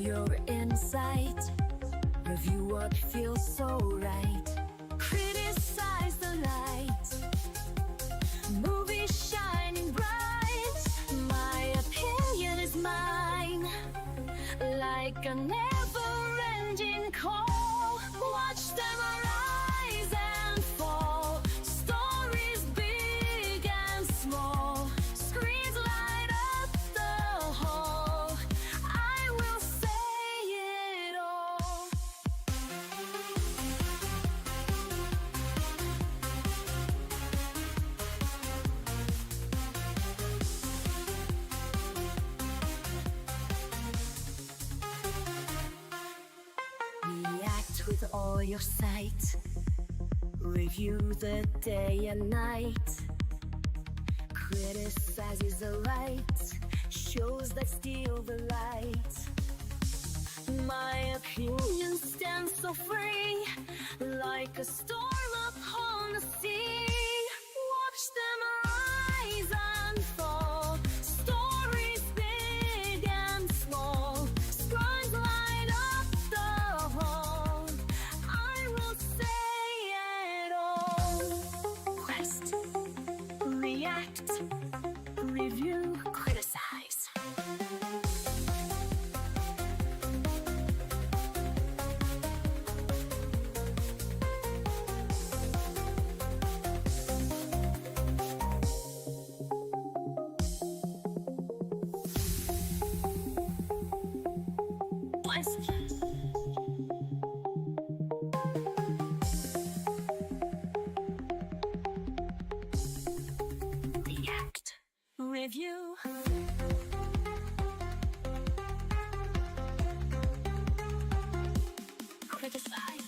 your insight. Review what feels so right. Criticize the light. Movie shining bright. My opinion is mine. Like a never-ending call. Watch them arise and fall. Stories big and small. Screens light up the hall. I will say it all. React with all your sight. Review the day and night. Criticize is a right. Shows that steal the light. My opinion stands so free. Like a storm upon the sea. Watch them rise and fall. Stories big and small. Scries light up the hall. I will say it all. Quest. React. Review. Criticize. Quest. React. Review. Criticize.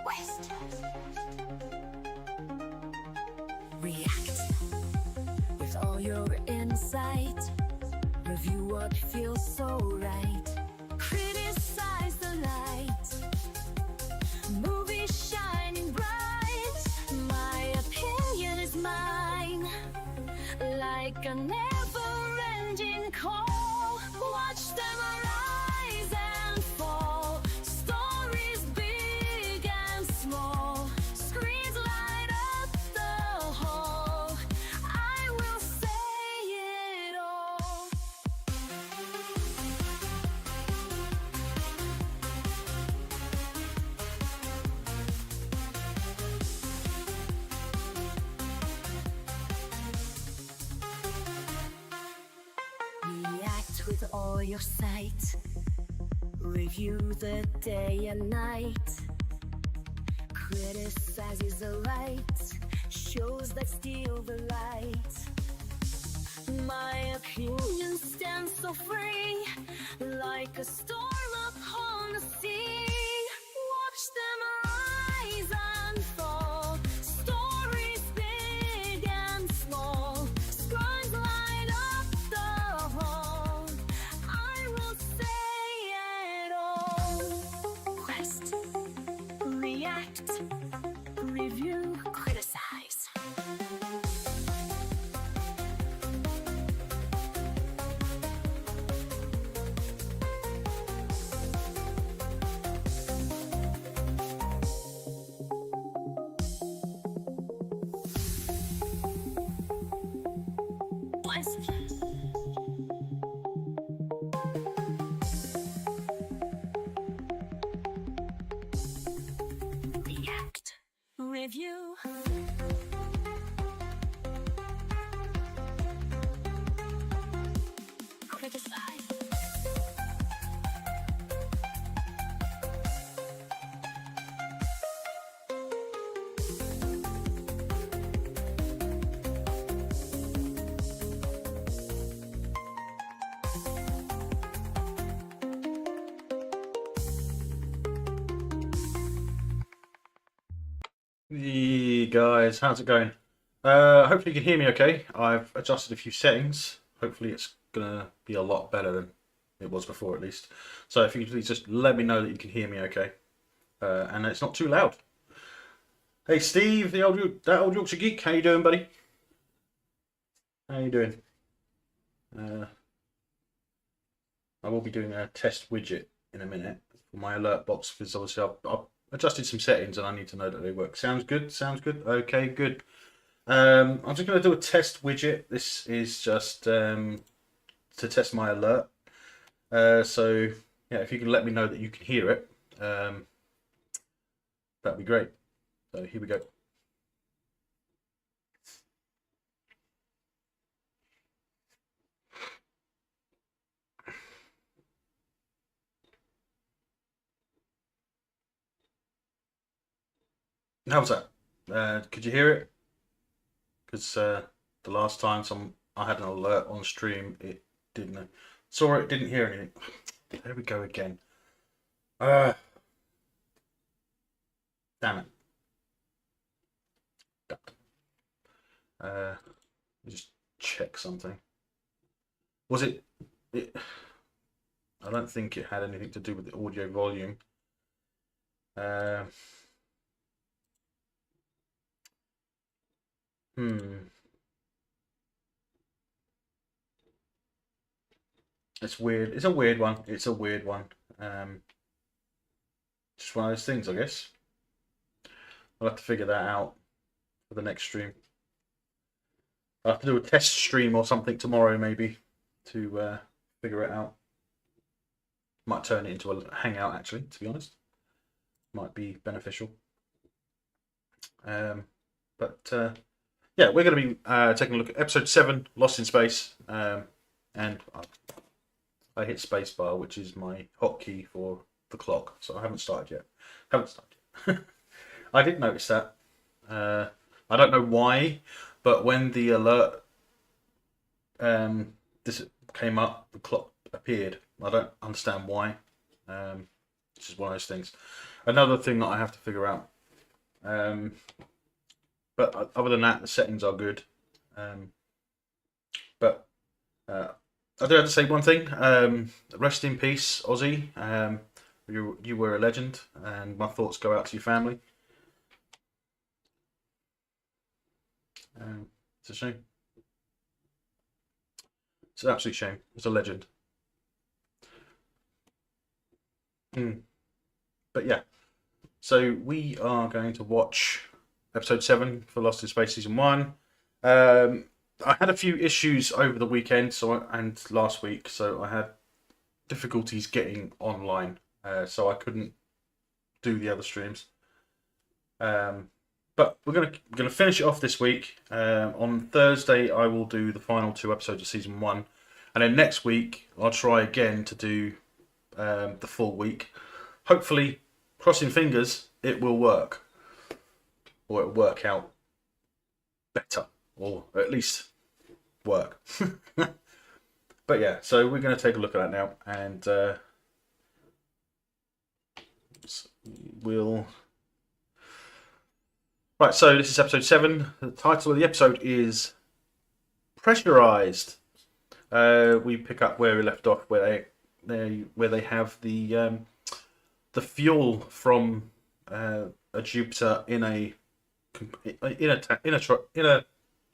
Quest. React with all your insight. Review what feels so right. Criticize the light. Movie shining bright. My opinion is mine. Like a never-ending call. Watch them arise and fall. Stories big and small. Screens light up the hall. I will say it all. React with all your sight. Review the day and night. Criticize is a right. Shows that steal the light. My opinion stands so free. Like a storm upon the sea. Watch them rise and fall. Stories big and small. Scries light up the hall. I will say it all. Quest. React. Review. Criticize. Quest. React. Review. Criticize. Hey guys, how's it going? Hopefully you can hear me okay. I've adjusted a few settings. Hopefully it's gonna be a lot better than it was before at least. So if you could please just let me know that you can hear me okay. And it's not too loud. Hey Steve, that old Yorkshire geek, how you doing, buddy? How you doing? Uh, I will be doing a test widget in a minute for my alert box because obviously I've adjusted some settings and I need to know that they work. Sounds good? Sounds good? Okay, good. I'm just going to do a test widget. This is just to test my alert. So yeah, if you can let me know that you can hear it, that'd be great. So here we go. How was that? Could you hear it? Because the last time I had an alert on stream, it didn't saw it, didn't hear anything. There we go again. Uh, Damn it. Let me just check something. Was it? I don't think it had anything to do with the audio volume. Uh, hmm. It's weird. It's a weird one. It's a weird one. Um, just one of those things, I guess. I'll have to figure that out for the next stream. I'll have to do a test stream or something tomorrow, maybe, to figure it out. Might turn it into a hangout, actually, to be honest. Might be beneficial. Um, but yeah, we're going to be taking a look at episode 7, Lost in Space. And I hit spacebar, which is my hotkey for the clock. So I haven't started yet. Haven't started yet. I did notice that. I don't know why, but when the alert this came up, the clock appeared. I don't understand why. This is one of those things. Another thing that I have to figure out. But other than that, the settings are good. But I do have to say one thing. Rest in peace, Ozzy. You were a legend, and my thoughts go out to your family. It's a shame. It's an absolute shame. It's a legend. But yeah, so we are going to watch episode 7 for Lost in Space season 1. I had a few issues over the weekend, and last week, so I had difficulties getting online, so I couldn't do the other streams. But we're gonna finish it off this week. On Thursday, I will do the final 2 episodes of season 1, and then next week I'll try again to do the full week. Hopefully, crossing fingers, it will work, or it'll work out better, or at least work. But yeah, so we're going to take a look at that now, and we'll. Right, so this is episode 7. The title of the episode is Pressurized. We pick up where we left off, where they have the fuel from a Jupiter in a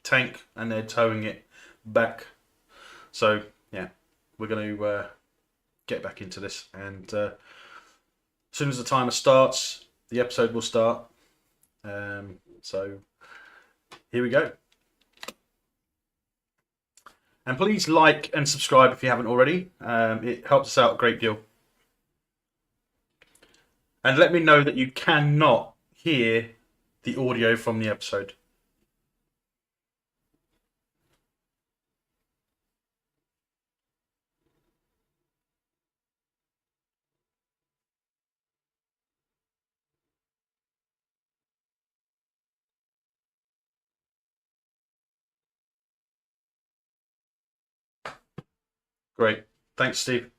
tank, and they're towing it back. So yeah, we're going to get back into this, and as soon as the timer starts, the episode will start. So here we go. And please like and subscribe if you haven't already. It helps us out a great deal. And let me know that you cannot hear the audio from the episode. Great. Thanks, Steve.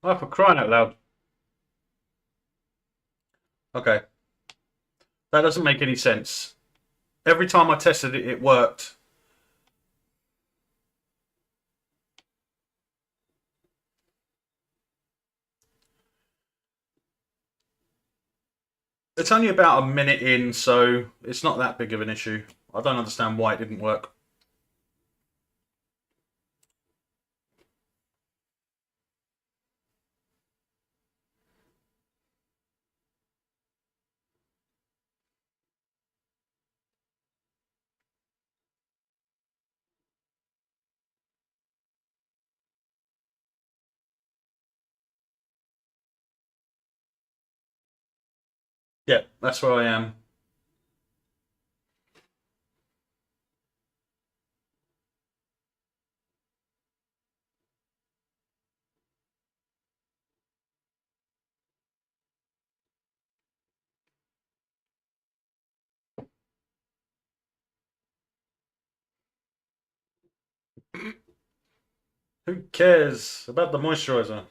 Oh, for crying out loud. Okay, that doesn't make any sense. Every time I tested it, it worked. It's only about a minute in, so it's not that big of an issue. I don't understand why it didn't work. Yeah, that's where I am. Who cares about the moisturizer?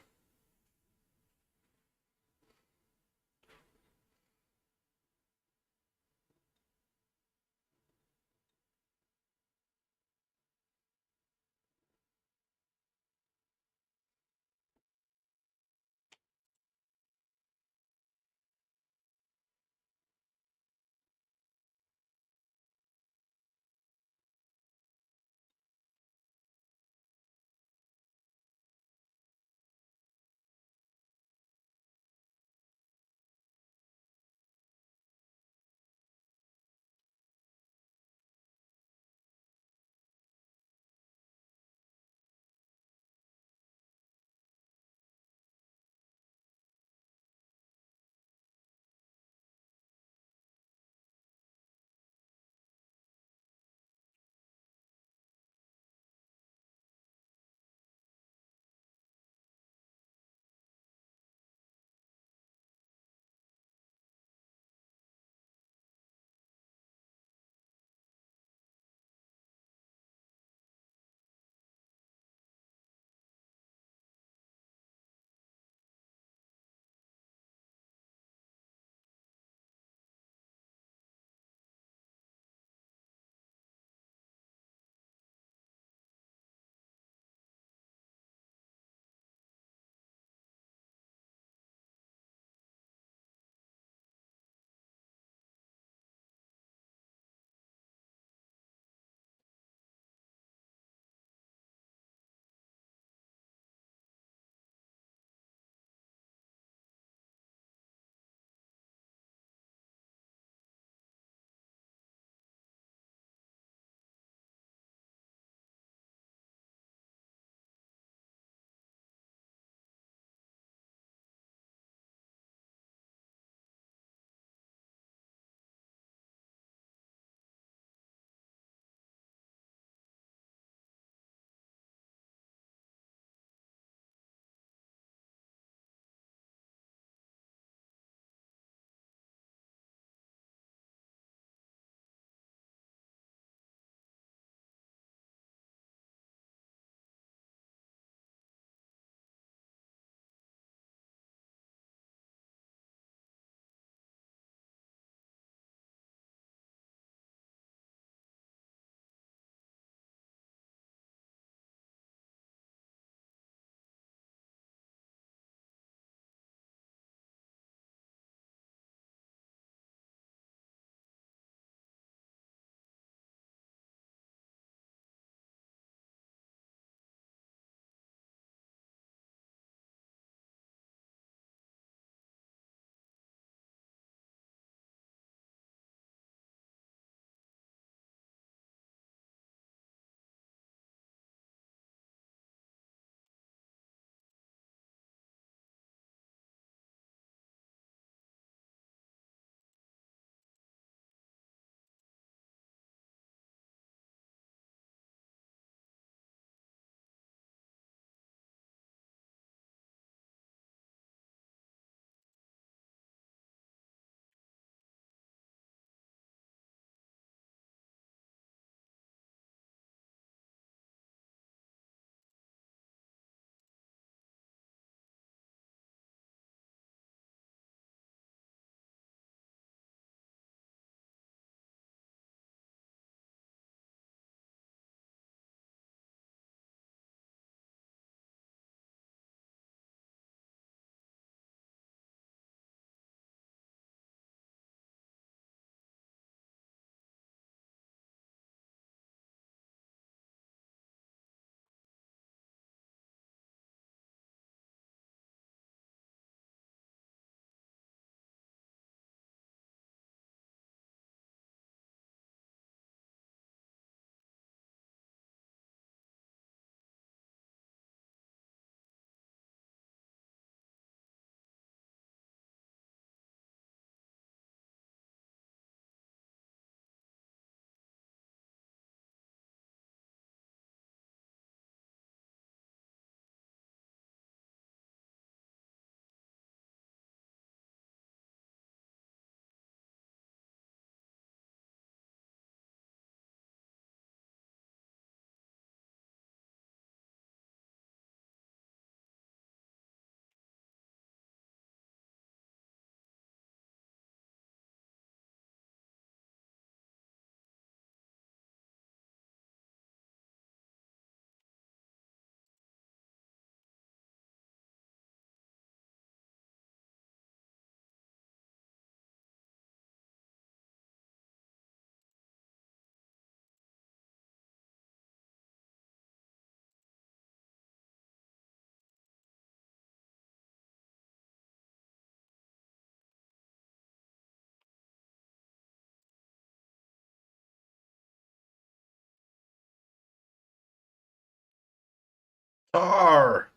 Tar!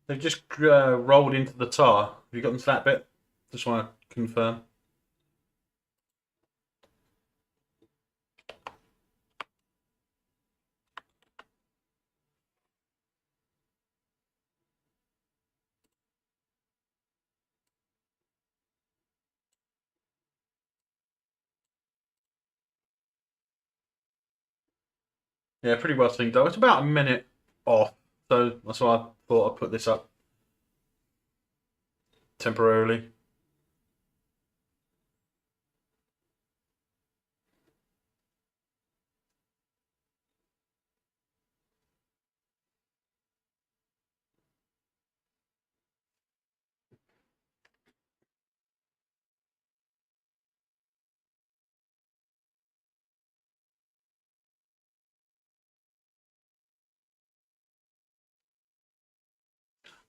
They've just rolled into the tar. Have you gotten to that bit? Just want to confirm. Yeah, pretty well synced though. It's about a minute off, so that's why I thought I'd put this up temporarily.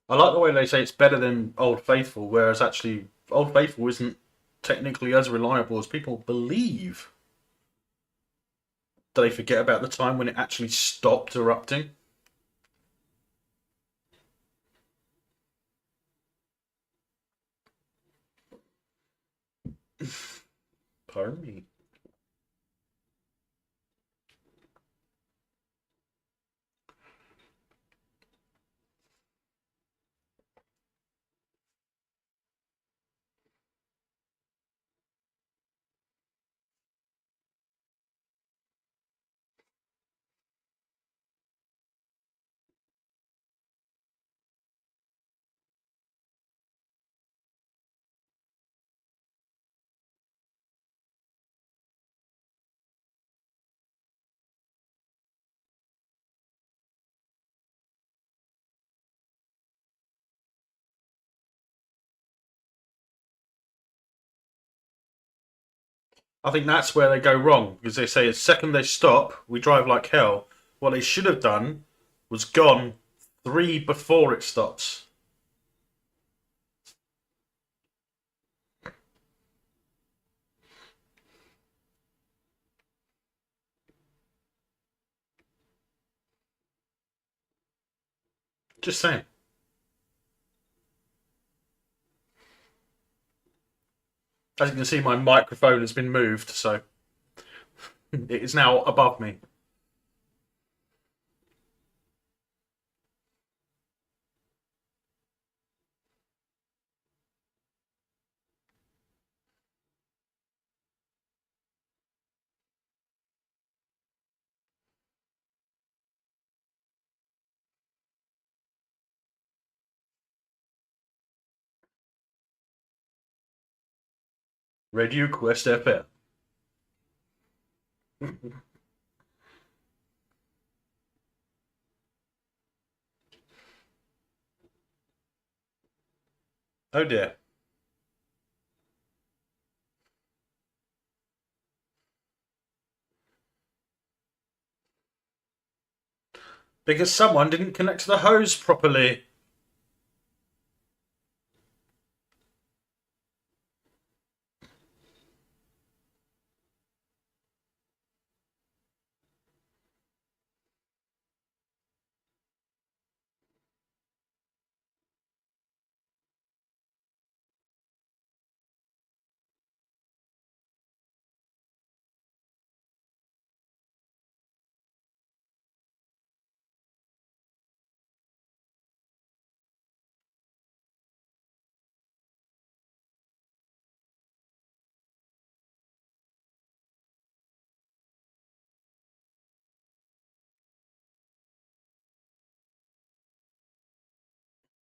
I like the way they say it's better than Old Faithful, whereas actually Old Faithful isn't technically as reliable as people believe. Do they forget about the time when it actually stopped erupting? Pardon me. I think that's where they go wrong because they say the second they stop, we drive like hell. What they should have done was gone three before it stops. Just saying. As you can see, my microphone has been moved, so it is now above me. Radio Quest-RRC. Oh dear. Because someone didn't connect to the hose properly.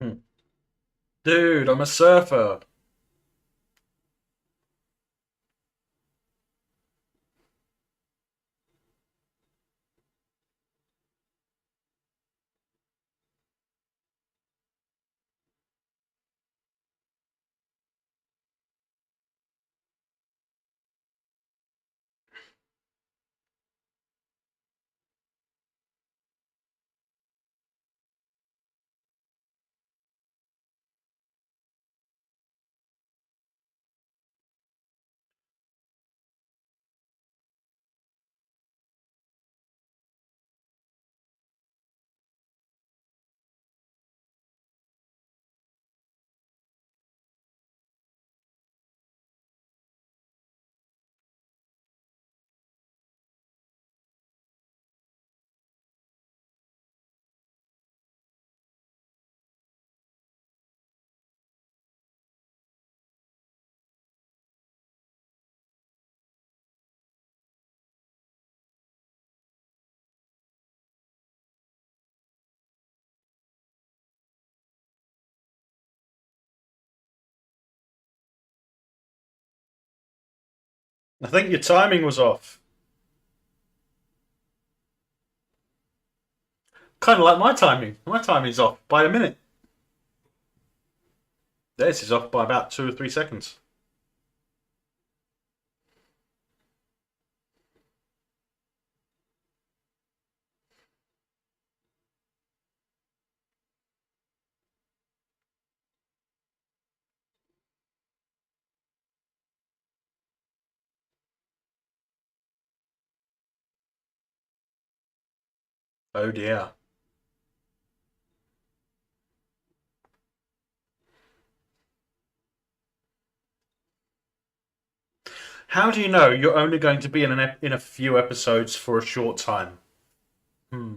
Hmm. Dude, I'm a surfer. I think your timing was off. Kind of like my timing. My timing's off by a minute. Theirs is off by about 2 or 3 seconds. Oh dear. How do you know you're only going to be in a few episodes for a short time? Hmm.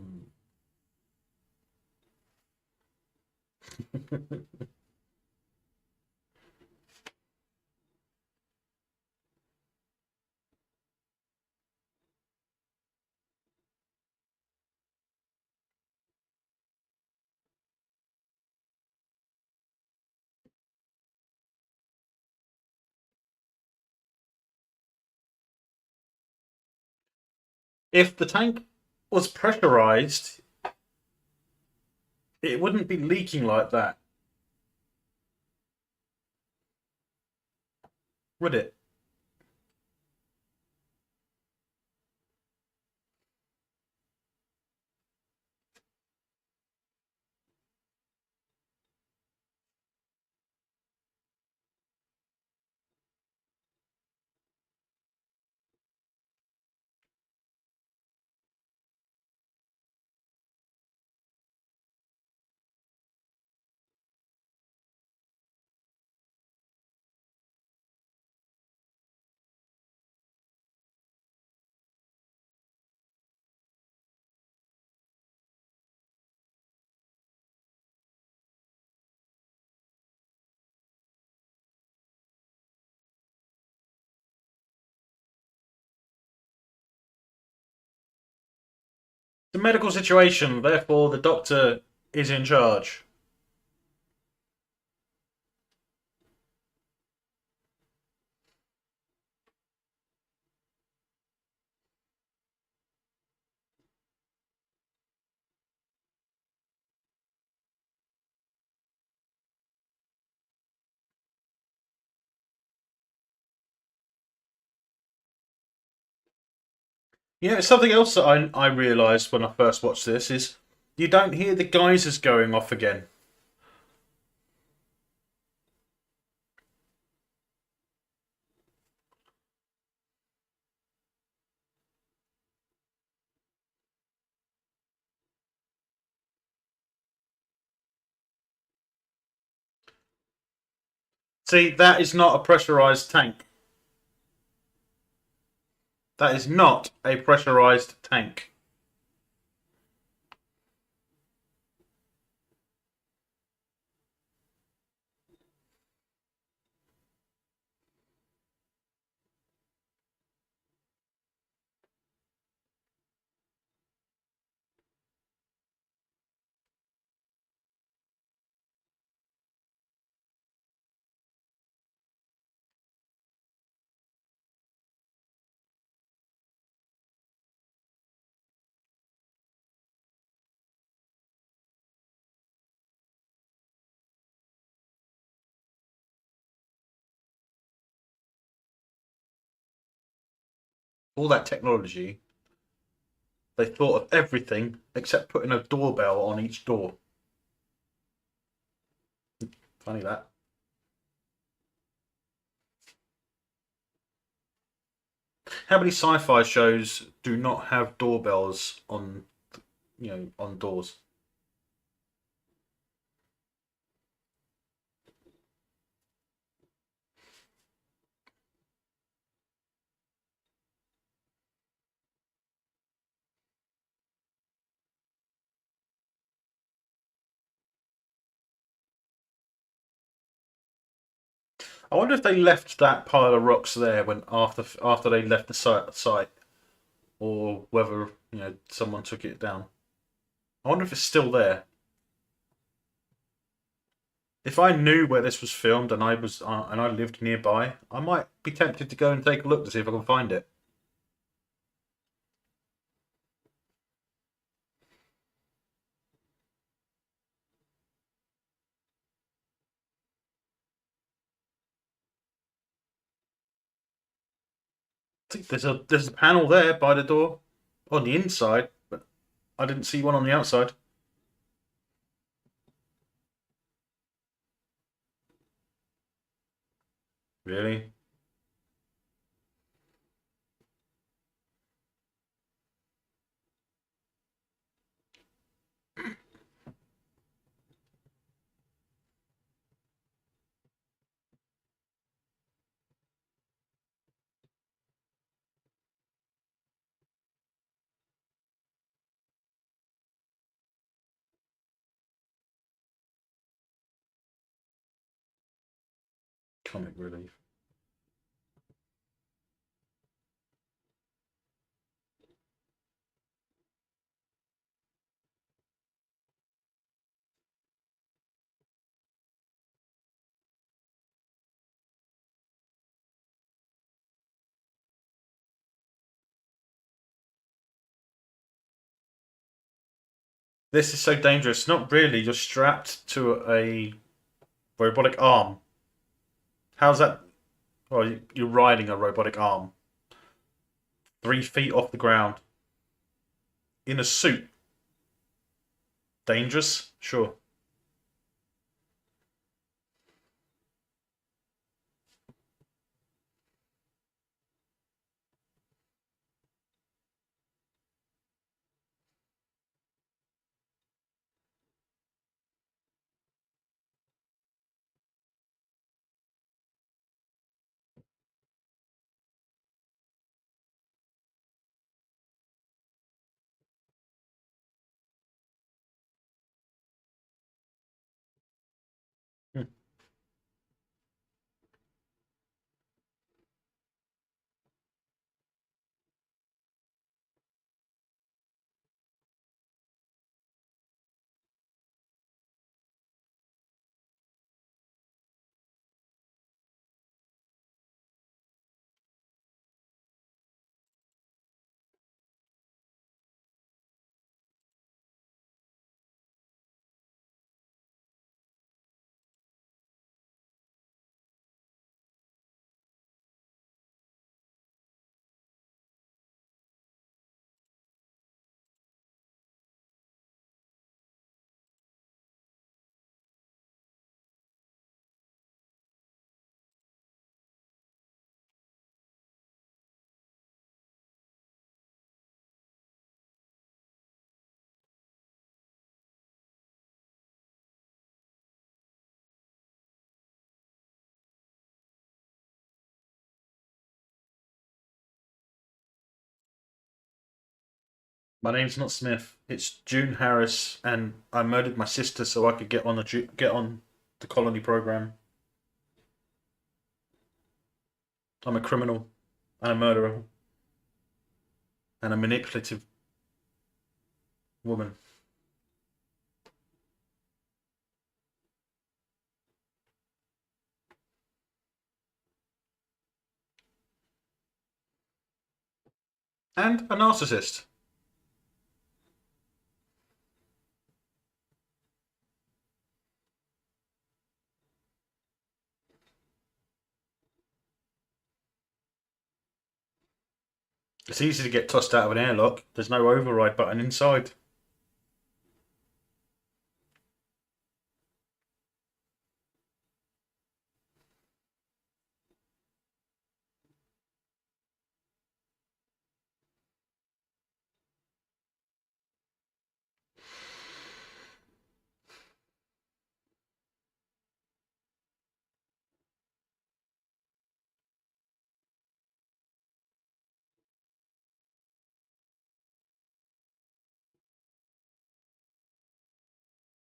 If the tank was pressurized, it wouldn't be leaking like that, would it? The medical situation, therefore, the doctor is in charge. You know, something else that I realised when I first watched this is you don't hear the geysers going off again. See, that is not a pressurized tank. That is not a pressurized tank. All that technology, they thought of everything except putting a doorbell on each door. Funny that. How many sci-fi shows do not have doorbells on, on doors? I wonder if they left that pile of rocks there when after they left the site, or whether someone took it down. I wonder if it's still there. If I knew where this was filmed and I lived nearby, I might be tempted to go and take a look to see if I can find it. I think there's a panel there by the door on the inside, but I didn't see one on the outside. Really? Comic relief. This is so dangerous. Not really. You're strapped to a robotic arm. How's that? Well, you're riding a robotic arm 3 feet off the ground in a suit. Dangerous? Sure. Hmm. My name's not Smith. It's June Harris, and I murdered my sister so I could get on the colony program. I'm a criminal and a murderer and a manipulative woman. And a narcissist. It's easy to get tossed out of an airlock. There's no override button inside.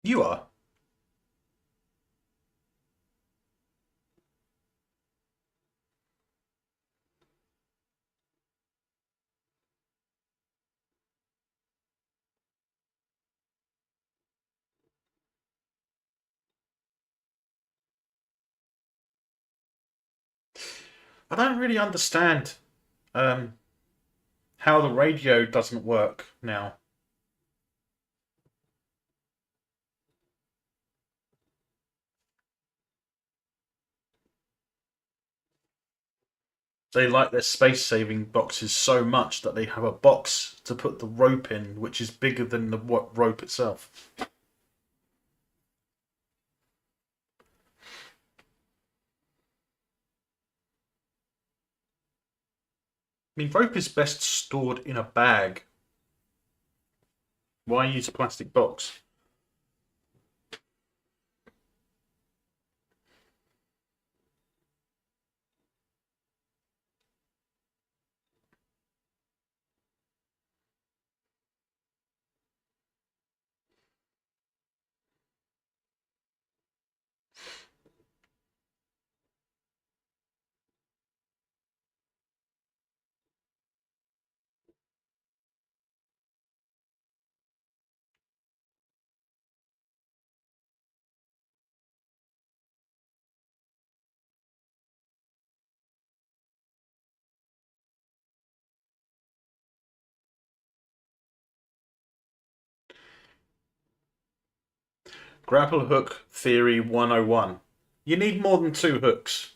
You are. I don't really understand um, how the radio doesn't work now. They like their space saving boxes so much that they have a box to put the rope in, which is bigger than the rope itself. I mean, rope is best stored in a bag. Why use a plastic box? Grapple hook theory 101. You need more than two hooks.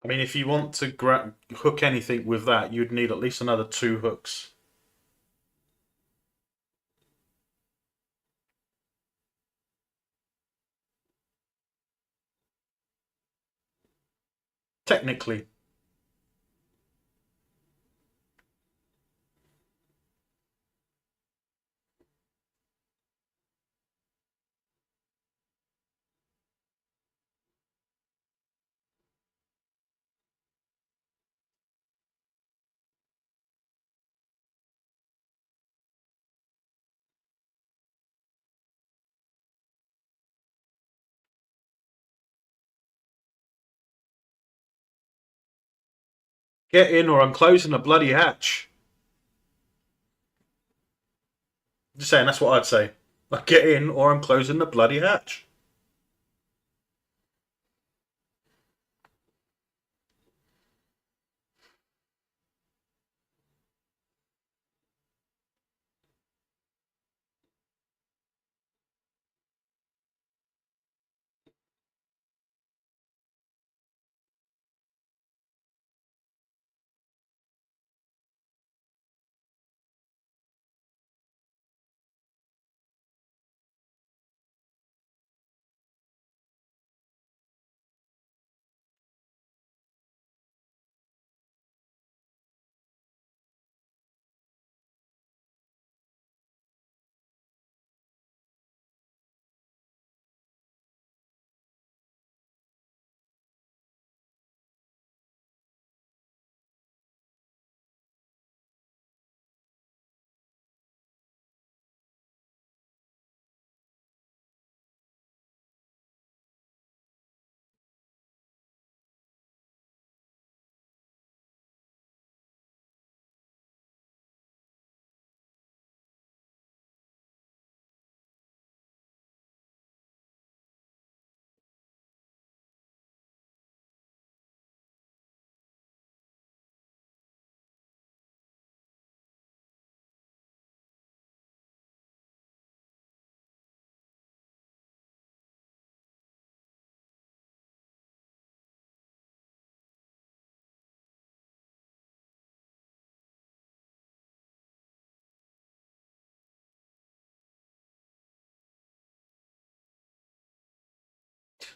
I mean, if you want to hook anything with that, you'd need at least another two hooks. Technically. Get in or I'm closing the bloody hatch. Just saying, that's what I'd say. Like, get in or I'm closing the bloody hatch.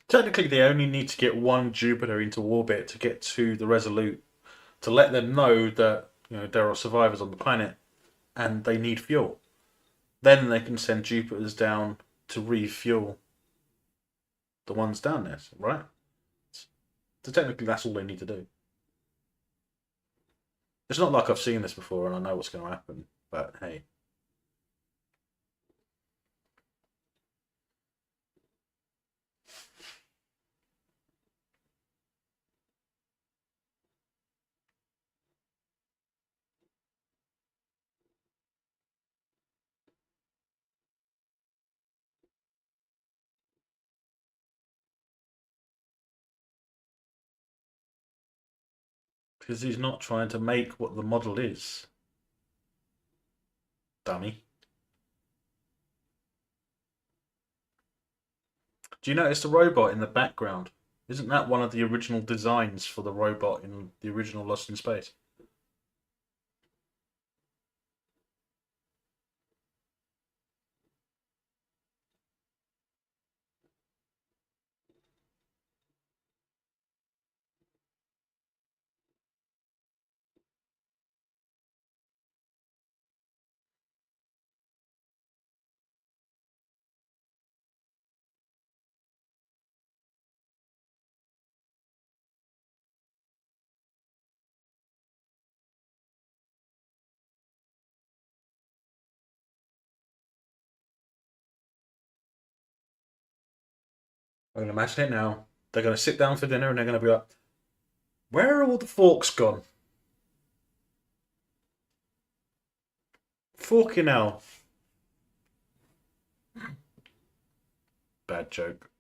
Technically, they only need to get one Jupiter into orbit to get to the Resolute to let them know that there are survivors on the planet and they need fuel. Then they can send Jupiters down to refuel the ones down there, right? So technically, that's all they need to do. It's not like I've seen this before and I know what's going to happen, but hey. Because he's not trying to make what the model is. Dummy. Do you notice the robot in the background? Isn't that one of the original designs for the robot in the original Lost in Space? I can imagine it now. They're going to sit down for dinner and they're going to be like, where are all the forks gone? Forking hell. Bad joke.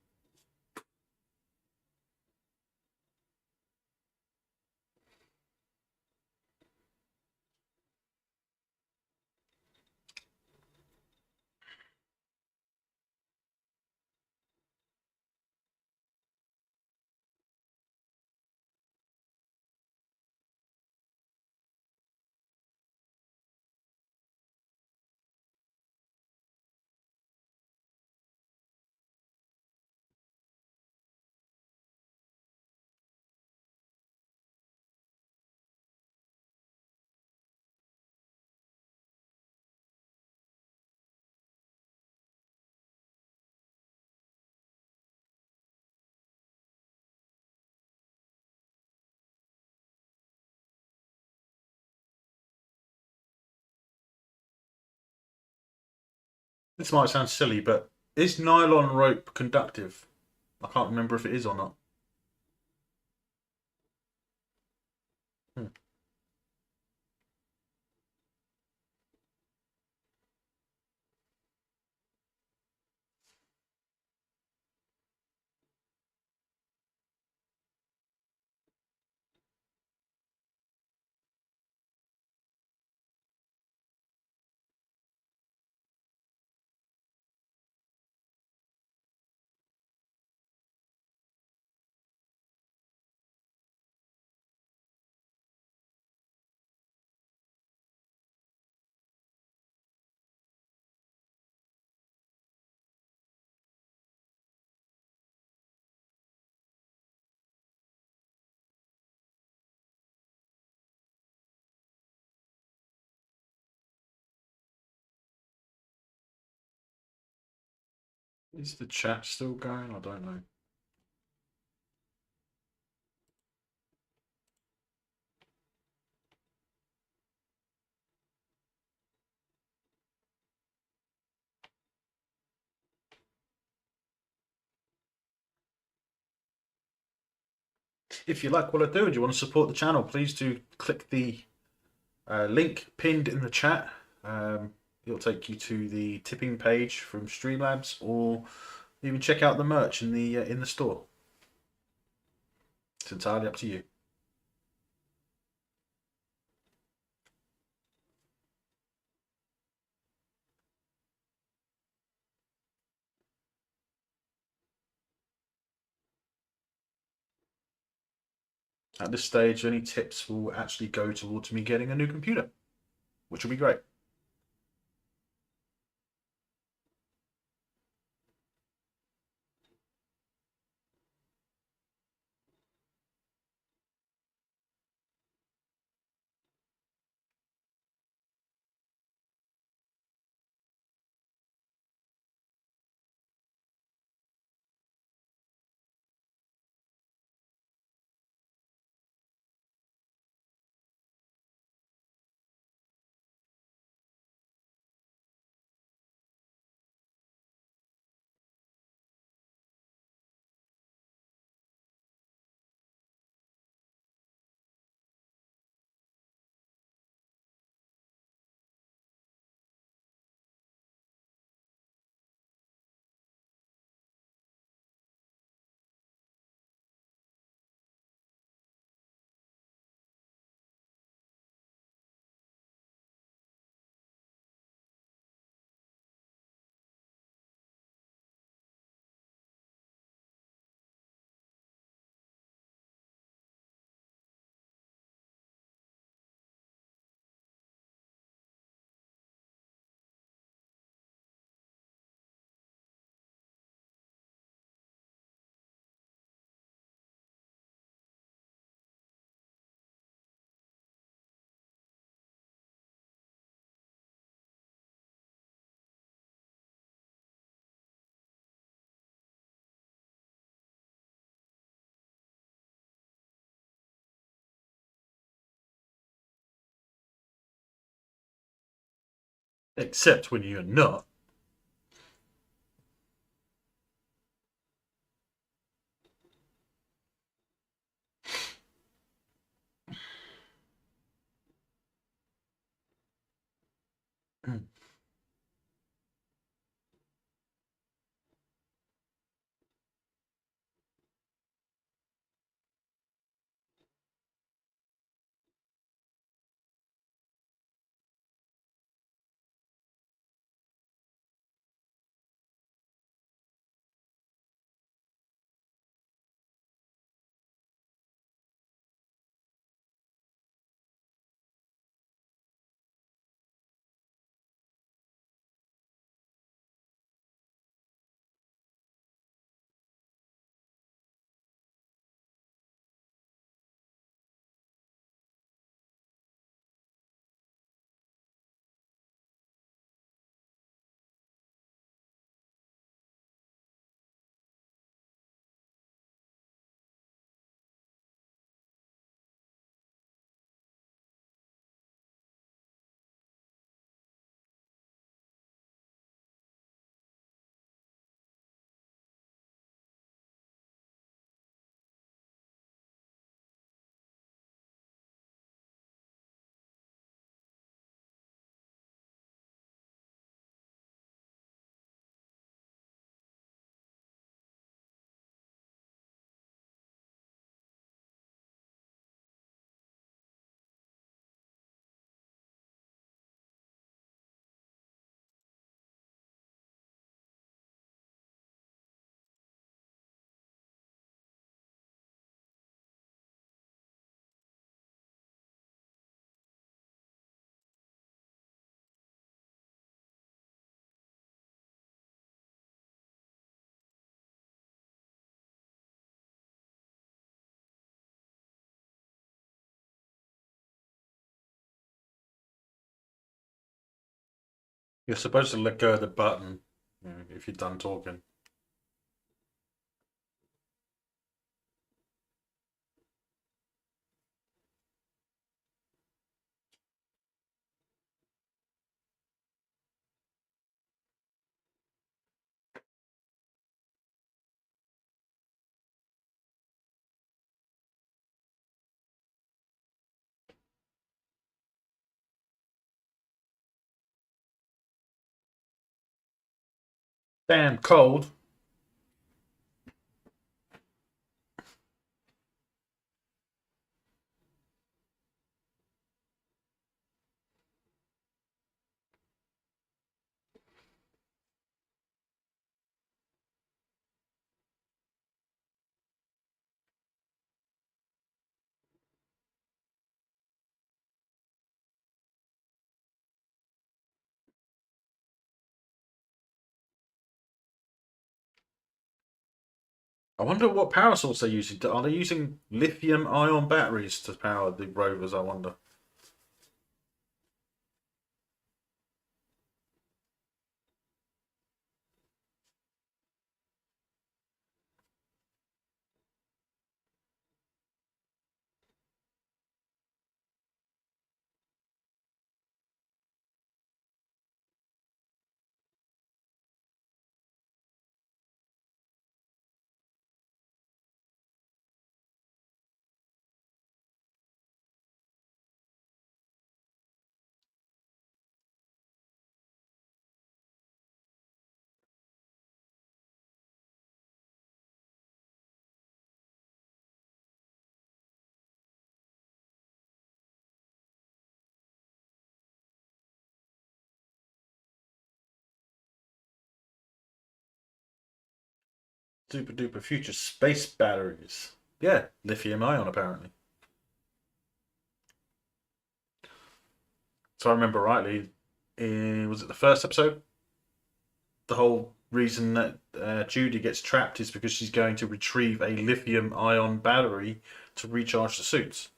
This might sound silly, but is nylon rope conductive? I can't remember if it is or not. Hmm. Is the chat still going? I don't know. If you like what I do and you want to support the channel, please do click the link pinned in the chat. It'll take you to the tipping page from Streamlabs, or even check out the merch in the store. It's entirely up to you. At this stage, any tips will actually go towards me getting a new computer, which will be great. Except when you're not. You're supposed to let go of the button if you're done talking. Damn cold. I wonder what power source they're using. Are they using lithium ion batteries to power the rovers? I wonder. Super duper future space batteries. Yeah, lithium ion apparently. So I remember rightly, was it the first episode? The whole reason that Judy gets trapped is because she's going to retrieve a lithium ion battery to recharge the suits.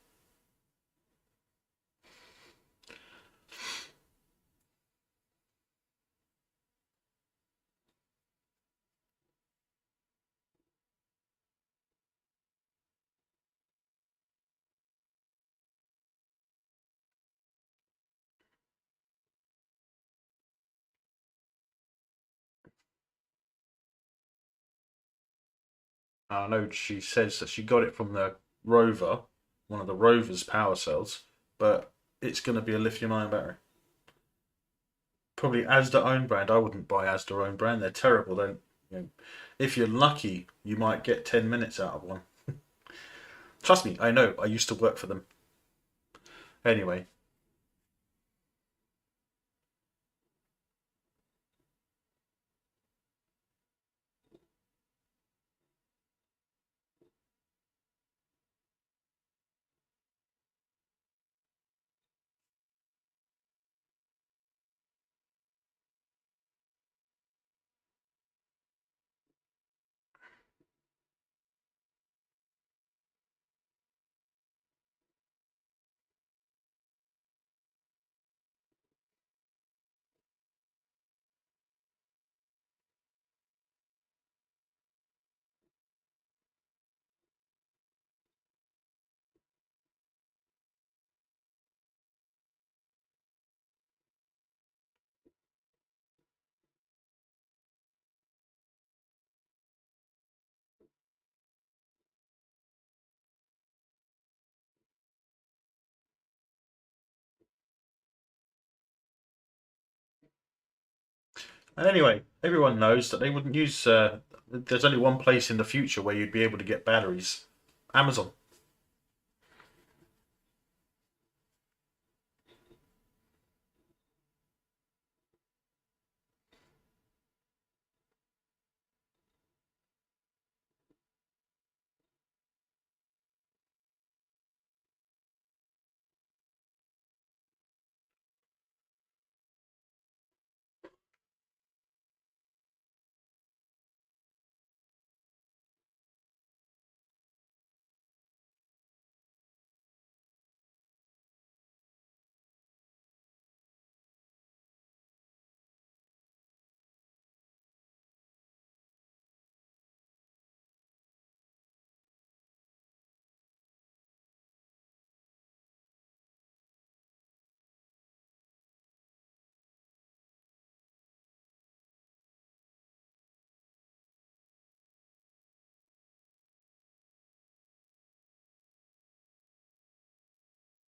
I know she says that she got it from the rover, one of the rover's power cells, but it's going to be a lithium-ion battery. Probably Asda own brand. I wouldn't buy Asda own brand. They're terrible. Then, you know, if you're lucky, you might get 10 minutes out of one. Trust me, I know. I used to work for them. Anyway, everyone knows that they wouldn't use. There's only one place in the future where you'd be able to get batteries. Amazon.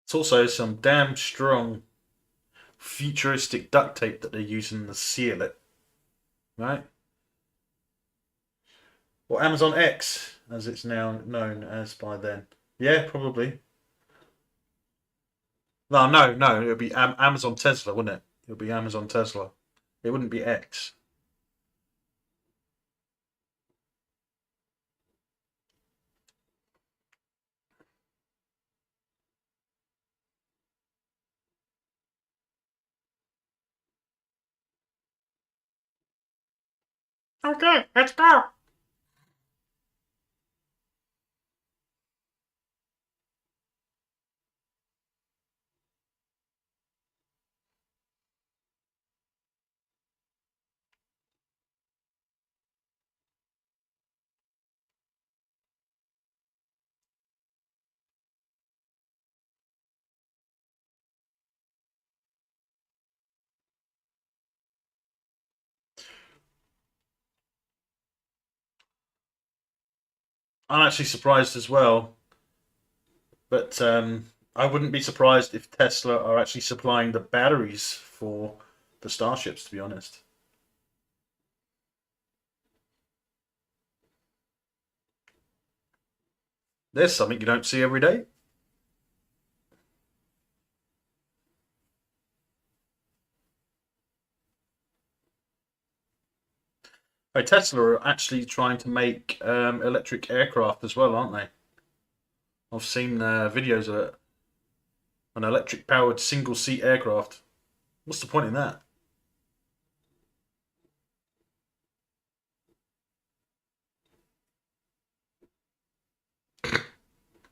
It's also some damn strong futuristic duct tape that they're using to seal it, right? Or Amazon X, as it's now known as by then. Yeah, probably. No, no, no. It would be Amazon Tesla, wouldn't it? It would be Amazon Tesla. It wouldn't be X. Okay, let's go. I'm actually surprised as well, but I wouldn't be surprised if Tesla are actually supplying the batteries for the starships. To be honest, there's something you don't see every day. Oh, Tesla are actually trying to make electric aircraft as well, aren't they? I've seen videos of it. An electric powered single seat aircraft. What's the point in that?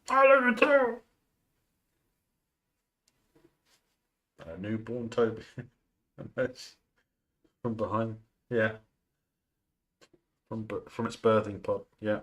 I love you too. A newborn Toby. From behind. Yeah, from its birthing pod. Yeah.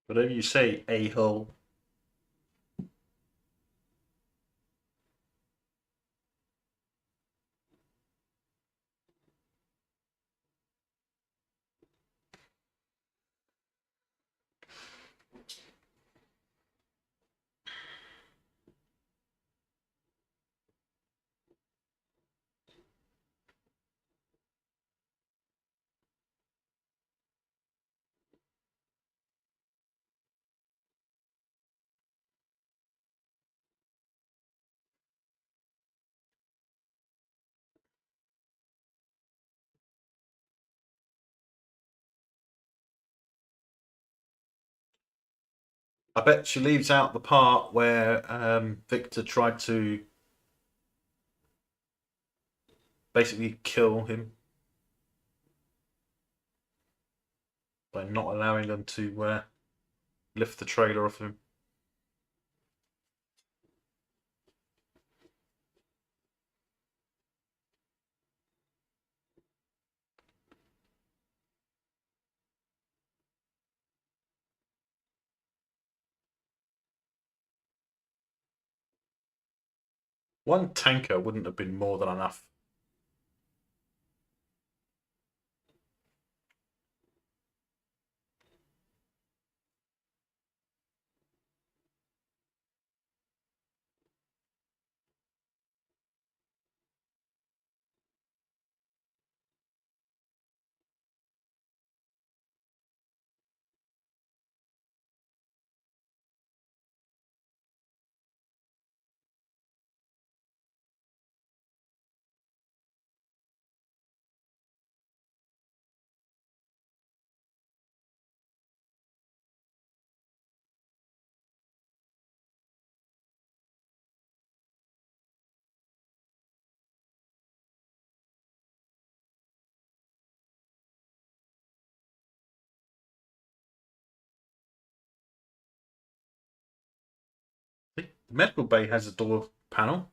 Whatever you say, a-hole. I bet she leaves out the part where Victor tried to basically kill him by not allowing them to lift the trailer off him. One tanker wouldn't have been more than enough. The medical bay has a door panel.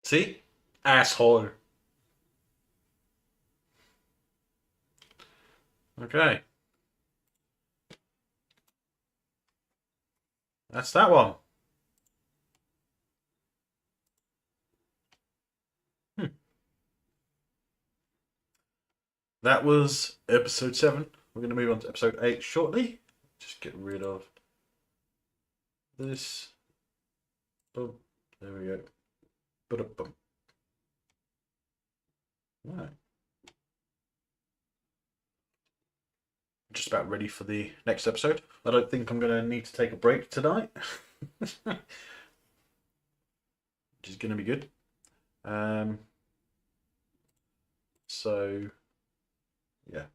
See? Asshole. Okay. That's that one. Hmm. That was episode 7. We're going to move on to episode 8 shortly. Just get rid of this. Boom. There we go. Boom. Right. Just about ready for the next episode. I don't think I'm going to need to take a break tonight. Which is going to be good. So, yeah.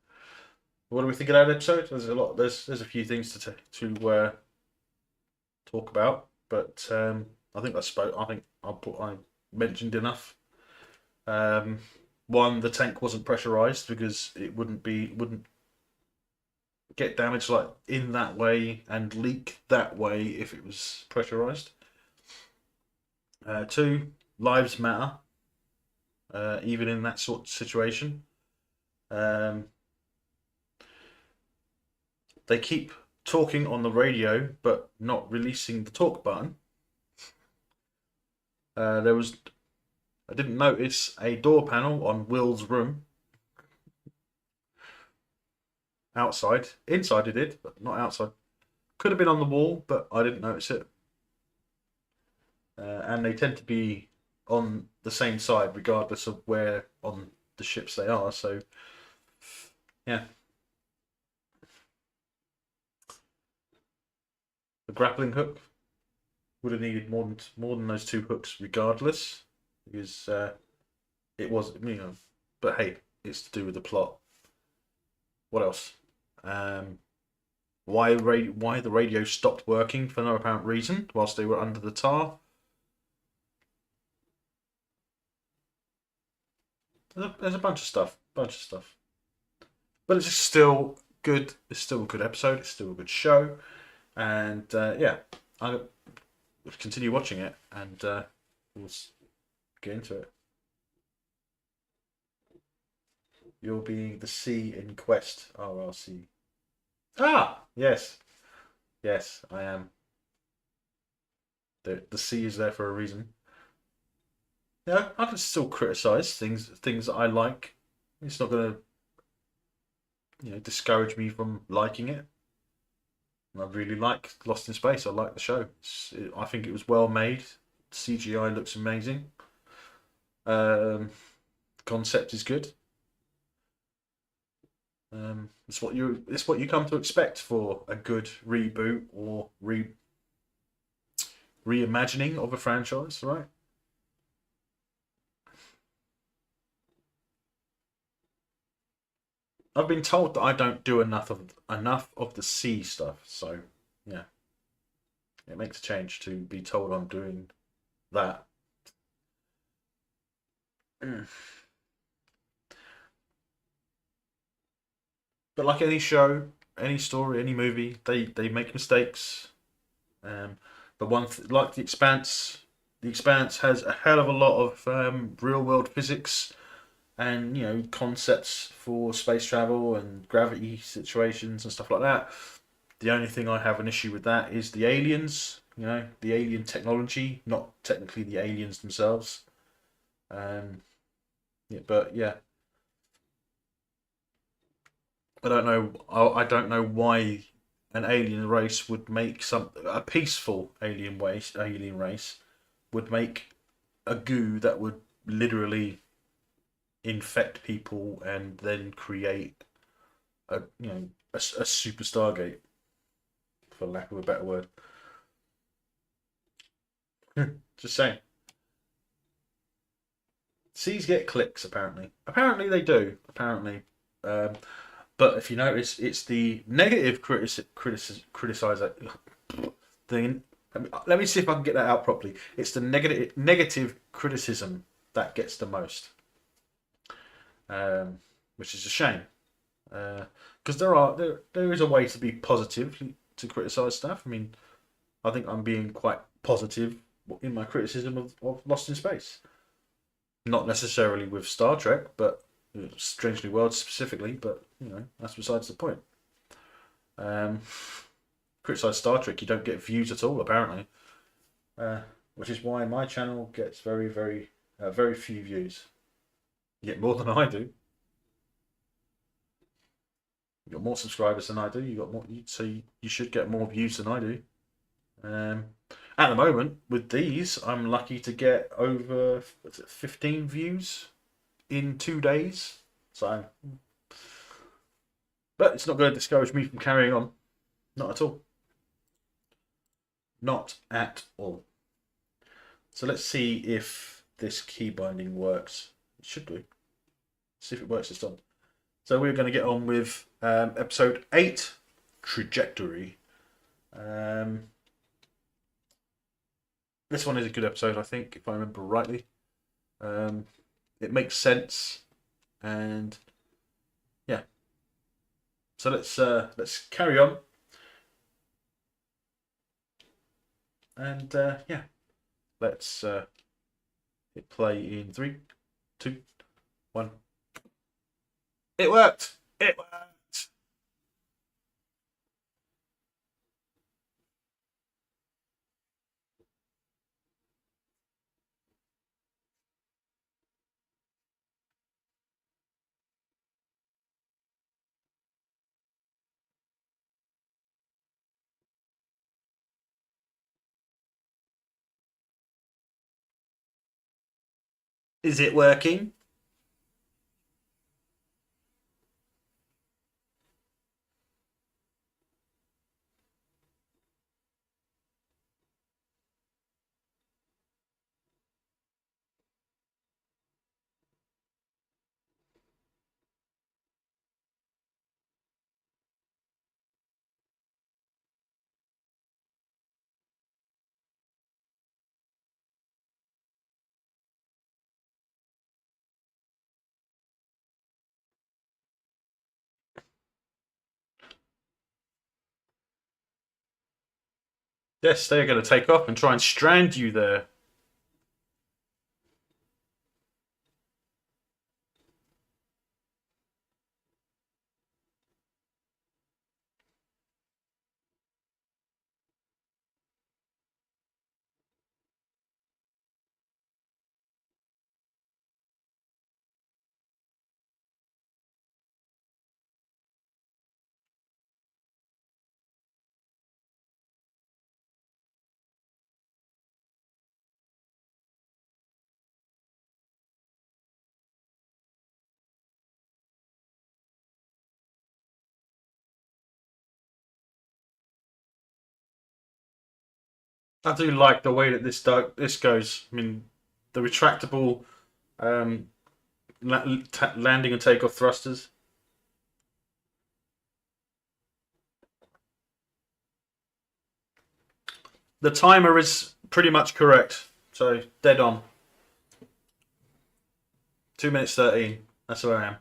What do we think of that episode? There's a lot. There's a few things to talk about, but I think I spoke. I think I mentioned enough. One, the tank wasn't pressurized because it wouldn't get damaged like in that way and leak that way if it was pressurized. Two, lives matter, even in that sort of situation. Um, they keep talking on the radio but not releasing the talk button. I didn't notice a door panel on Will's room outside. Inside it did, but not outside. Could have been on the wall, but I didn't notice it. And they tend to be on the same side, regardless of where on the ships they are. So, yeah. The grappling hook would have needed more than those two hooks, regardless, because it was, But hey, it's to do with the plot. What else? Why the radio stopped working for no apparent reason whilst they were under the tar. There's a bunch of stuff, but it's still good. It's still a good episode. It's still a good show, and yeah, I'll continue watching it, and we'll get into it. You're being the C in Quest-RRC. Ah, yes, yes, I am. The C is there for a reason. Yeah, I can still criticize things that I like. It's not gonna, discourage me from liking it. And I really like Lost in Space. I like the show. I think it was well made. CGI looks amazing. Um, Concept is good. It's what you come to expect for a good reboot or reimagining of a franchise, right? I've been told that I don't do enough of the C stuff, so yeah, it makes a change to be told I'm doing that. But like any show, any story, any movie, they make mistakes. Um, like the Expanse has a hell of a lot of real world physics and concepts for space travel and gravity situations and stuff like that. The only thing I have an issue with that is the aliens. The alien technology, not technically the aliens themselves. Um, yeah, but yeah, I don't know why an alien race would make a peaceful alien race would make a goo that would literally infect people and then create a super Stargate, for lack of a better word. Just saying. C's get clicks apparently. Apparently they do. Apparently, um, but if you notice, it's the negative criticizer. The let me see if I can get that out properly. It's the negative criticism that gets the most, which is a shame. Because there is a way to be positive to criticize stuff. I mean, I think I'm being quite positive in my criticism of Lost in Space. Not necessarily with Star Trek, but Strangely World specifically. But that's besides the point. Um, Criticize Star Trek, you don't get views at all apparently, which is why my channel gets very few views. You get more than I do. You got more subscribers than I do. You got more, so you should get more views than I do. At the moment, with these, I'm lucky to get over 15 views in 2 days. So, but it's not going to discourage me from carrying on. Not at all. Not at all. So let's see if this key binding works. It should do. See if it works this time. So we're going to get on with episode 8, Trajectory. This one is a good episode, I think, if I remember rightly. It makes sense, and yeah. So let's carry on, and yeah, let's hit play in 3, 2, 1. It worked. It worked. Is it working? Yes, they're going to take off and try and strand you there. I do like the way that this goes. I mean, the retractable um, landing and takeoff thrusters. The timer is pretty much correct, so dead on. 2 minutes 13. That's where I am.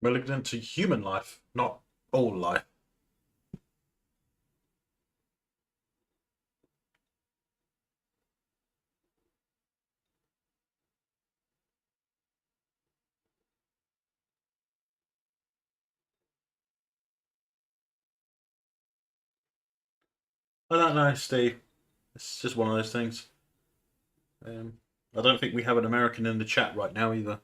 Malignant to human life, not all life. I don't know, Steve. It's just one of those things. Um, I don't think we have an American in the chat right now either.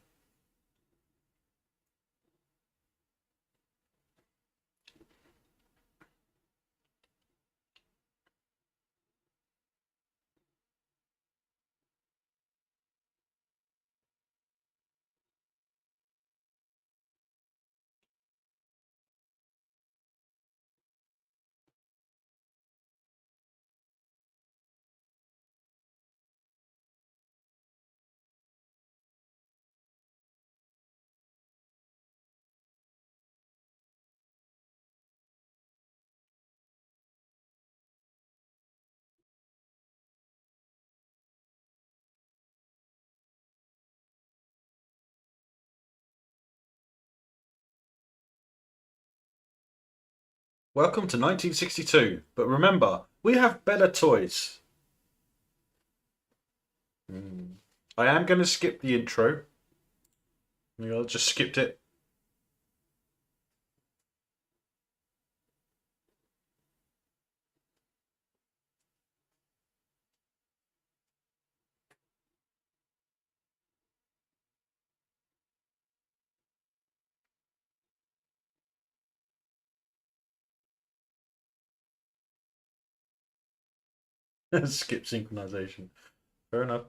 Welcome to 1962, but remember, we have better toys. Hmm. I am going to skip the intro. I just skipped it. Skip synchronization. Fair enough.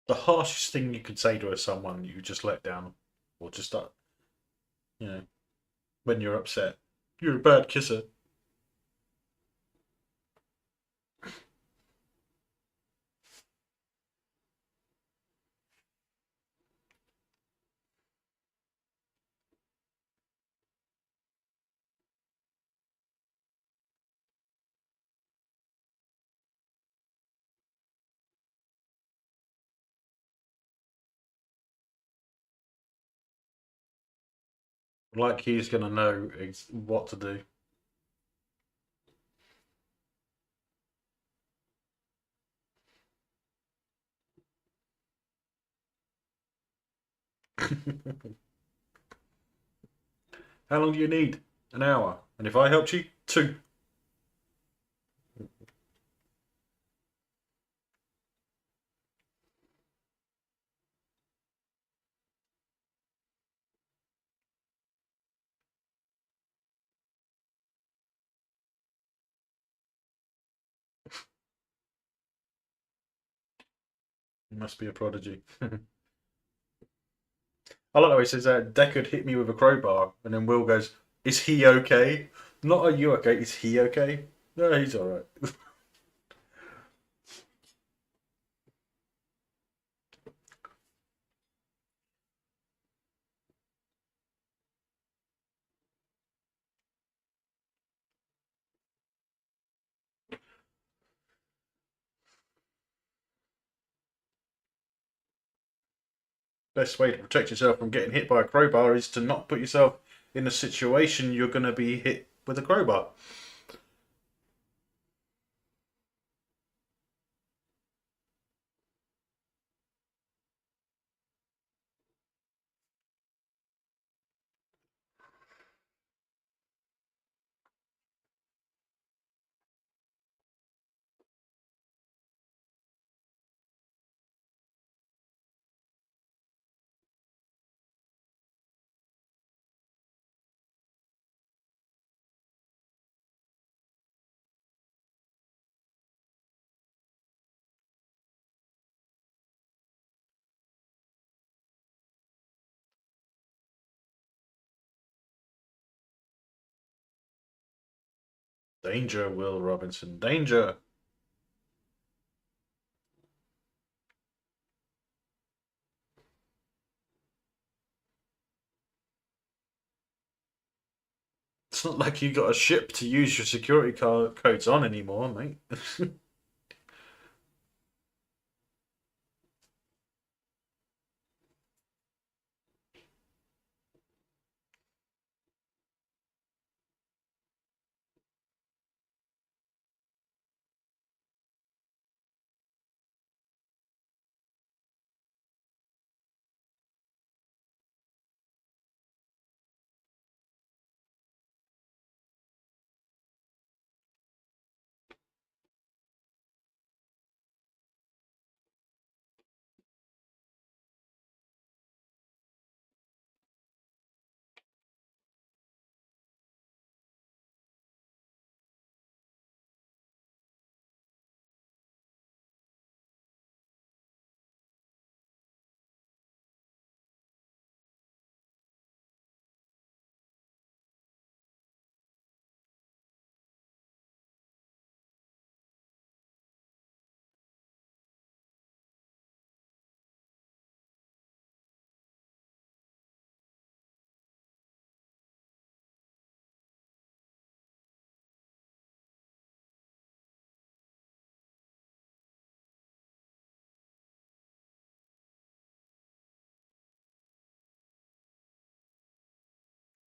The harshest thing you could say to someone you just let down, or just you know, when you're upset, you're a bad kisser. Like he's gonna know what to do. How long do you need? An hour. And if I helped you, 2. You must be a prodigy. I like the way he says that Deckard hit me with a crowbar, and then Will goes, "Is he okay? Not are you okay? Is he okay? No, he's all right." Best way to protect yourself from getting hit by a crowbar is to not put yourself in a situation you're going to be hit with a crowbar. Danger, Will Robinson. Danger. It's not like you got a ship to use your security codes on anymore, mate.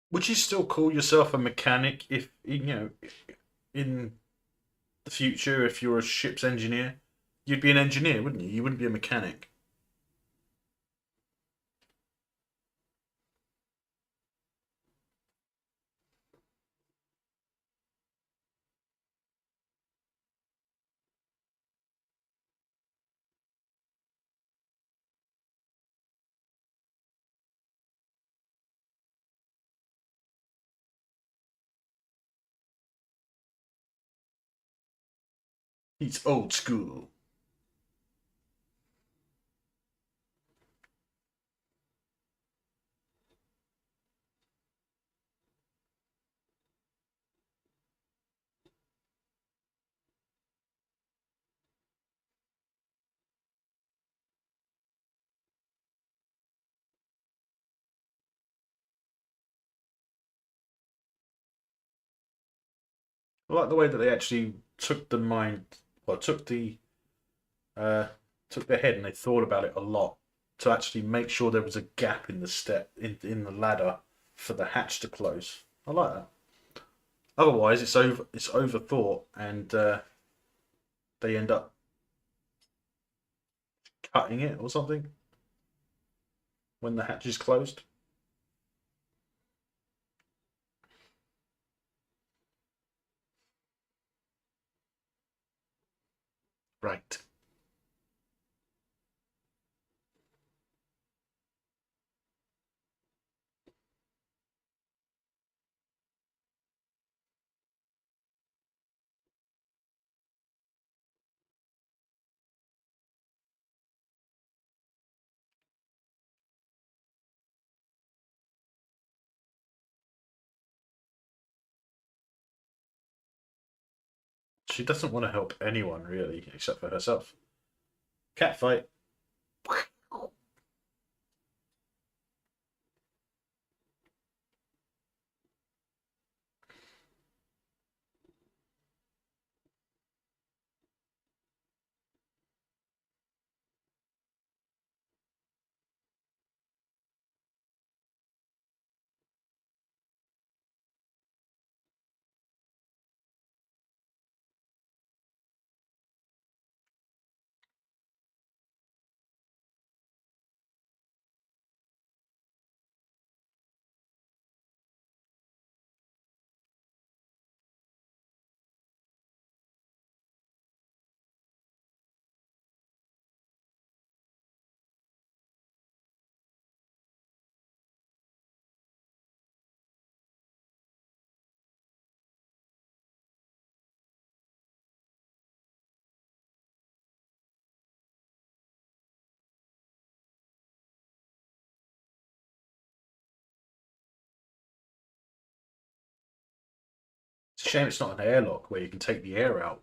Would you still call yourself a mechanic if in the future if you're a ship's engineer? You'd be an engineer, wouldn't you? You wouldn't be a mechanic. He's old school. I like the way that they actually took the mind, well, uh, took their head and they thought about it a lot to actually make sure there was a gap in the step in the ladder for the hatch to close. I like that. Otherwise, it's overthought and they end up cutting it or something when the hatch is closed. Right. She doesn't want to help anyone, really, except for herself. Cat fight. It's a shame it's not an airlock where you can take the air out.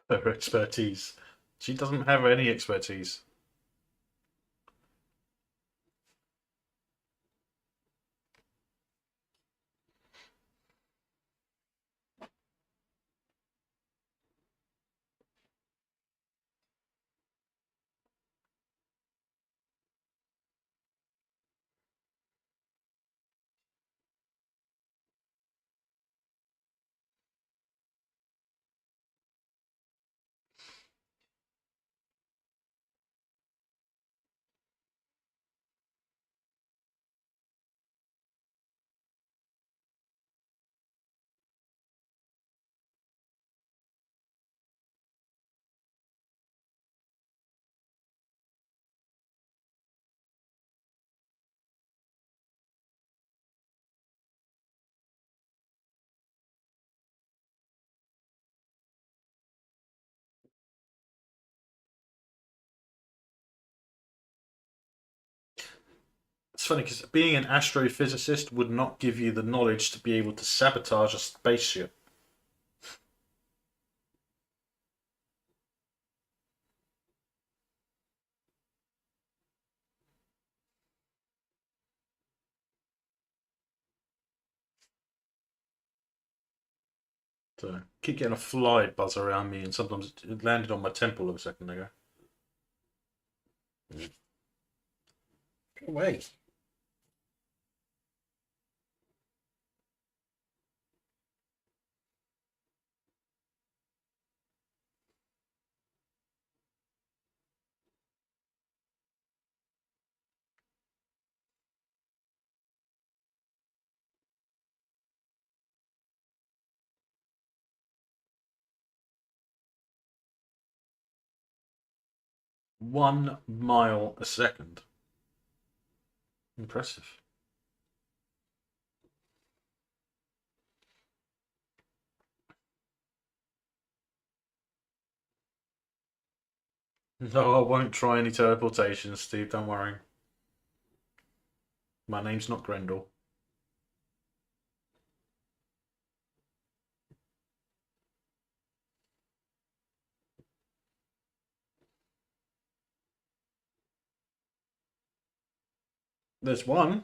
Her expertise. She doesn't have any expertise. It's funny because being an astrophysicist would not give you the knowledge to be able to sabotage a spaceship. So keep getting a fly buzz around me, and sometimes it landed on my temple a second ago. Go away. One mile a second. Impressive. No, I won't try any teleportation, Steve. Don't worry. My name's not Grendel. There's one.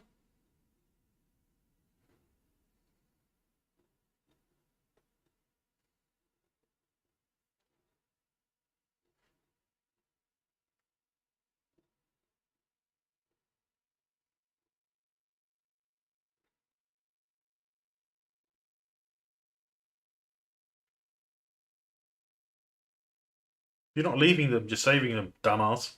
You're not leaving them, you're saving them, dumbass.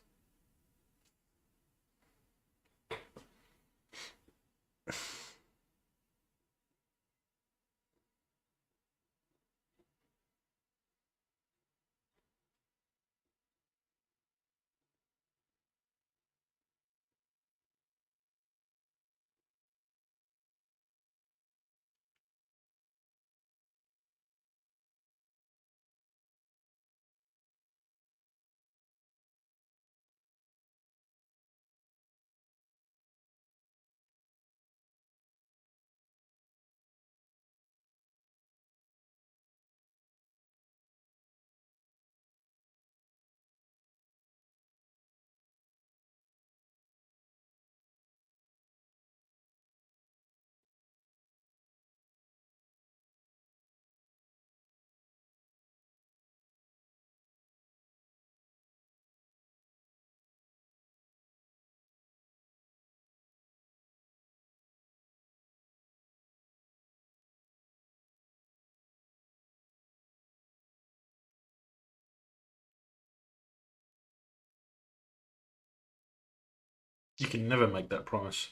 You can never make that promise.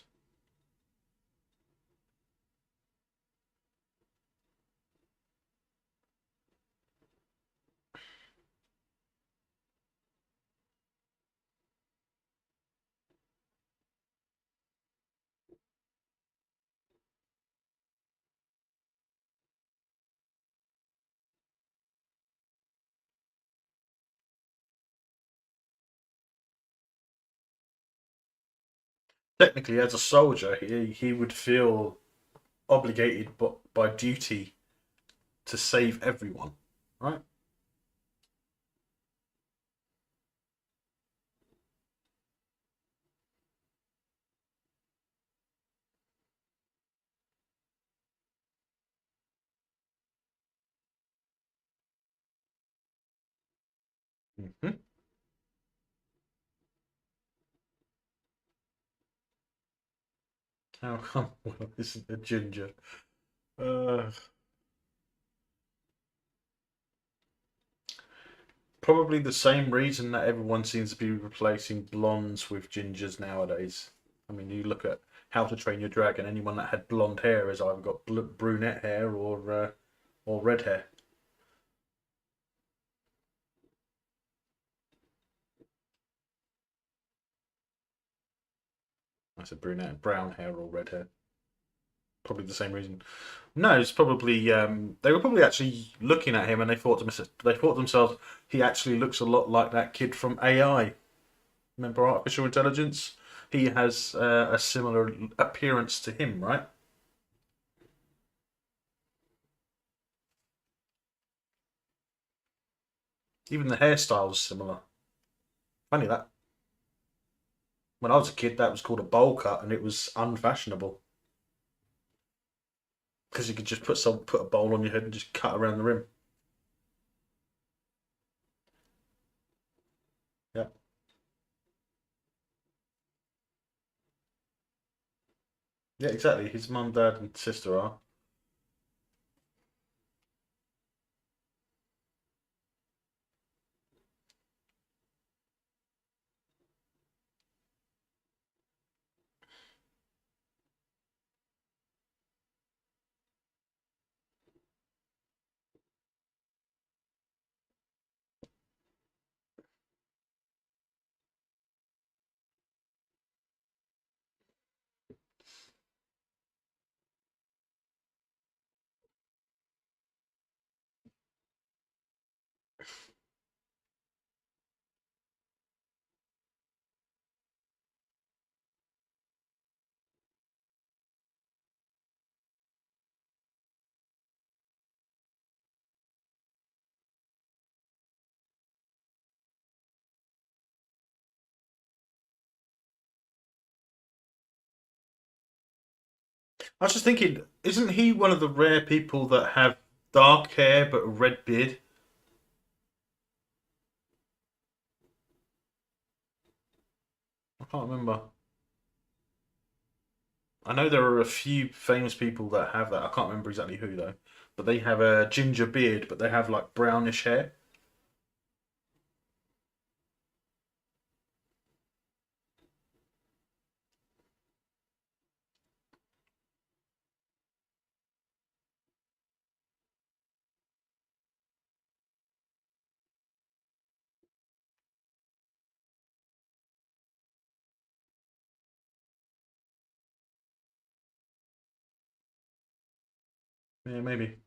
Technically, as a soldier, he would feel obligated by duty to save everyone, right? Mm-hmm. How come one isn't a ginger? Uh, Probably the same reason that everyone seems to be replacing blondes with gingers nowadays. I mean, you look at How to Train Your Dragon. Anyone that had blonde hair has either got brunette hair or red hair. I said brunette, brown hair or red hair. Probably the same reason. No, it's probably they were probably actually looking at him and they thought to themselves he actually looks a lot like that kid from AI. Remember artificial intelligence? He has a similar appearance to him, right? Even the hairstyle is similar. Funny that. When I was a kid, that was called a bowl cut, and it was unfashionable. Because you could just put a bowl on your head and just cut around the rim. Yeah. Yeah, exactly. His mum, dad, and sister are. I was just thinking, isn't he one of the rare people that have dark hair but a red beard? I can't remember. I know there are a few famous people that have that. I can't remember exactly who though. But they have a ginger beard, but they have like brownish hair. Yeah, maybe.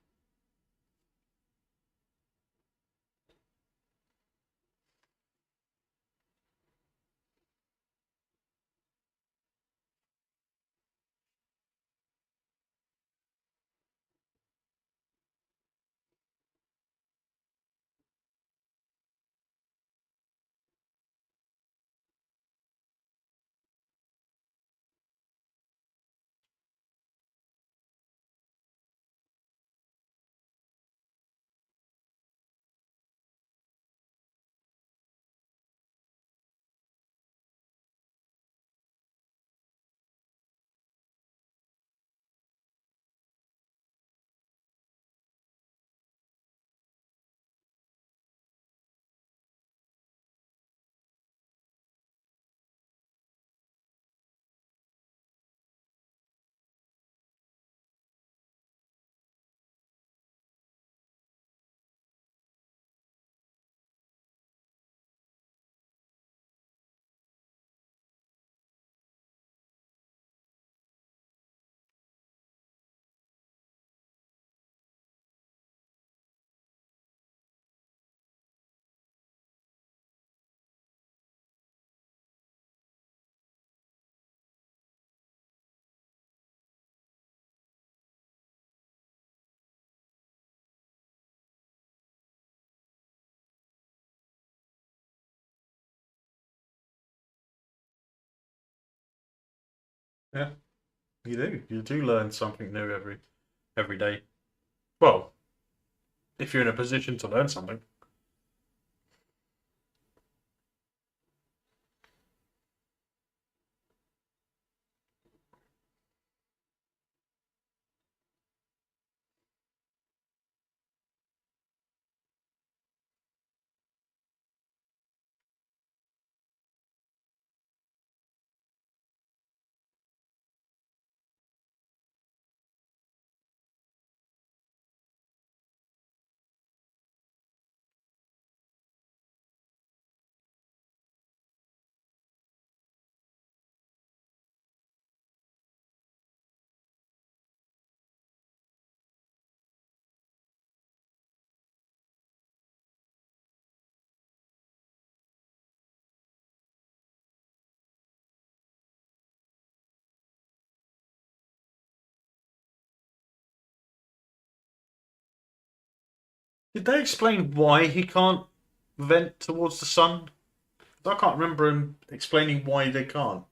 Yeah, you do. You do learn something new every day. Well, if you're in a position to learn something. Did they explain why he can't vent towards the sun? I can't remember him explaining why they can't.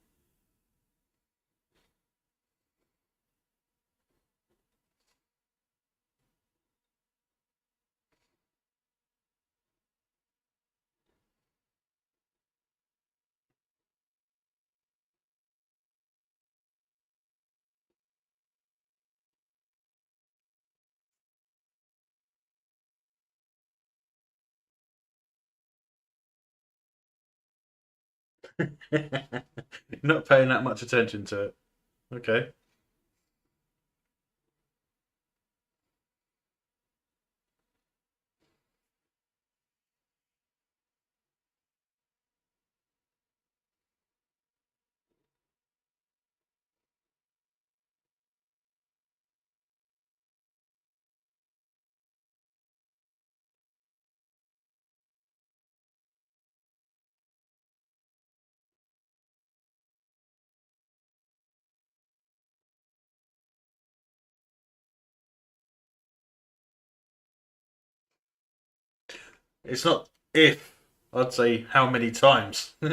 You're not paying that much attention to it. Okay. It's not if, I'd say how many times. Put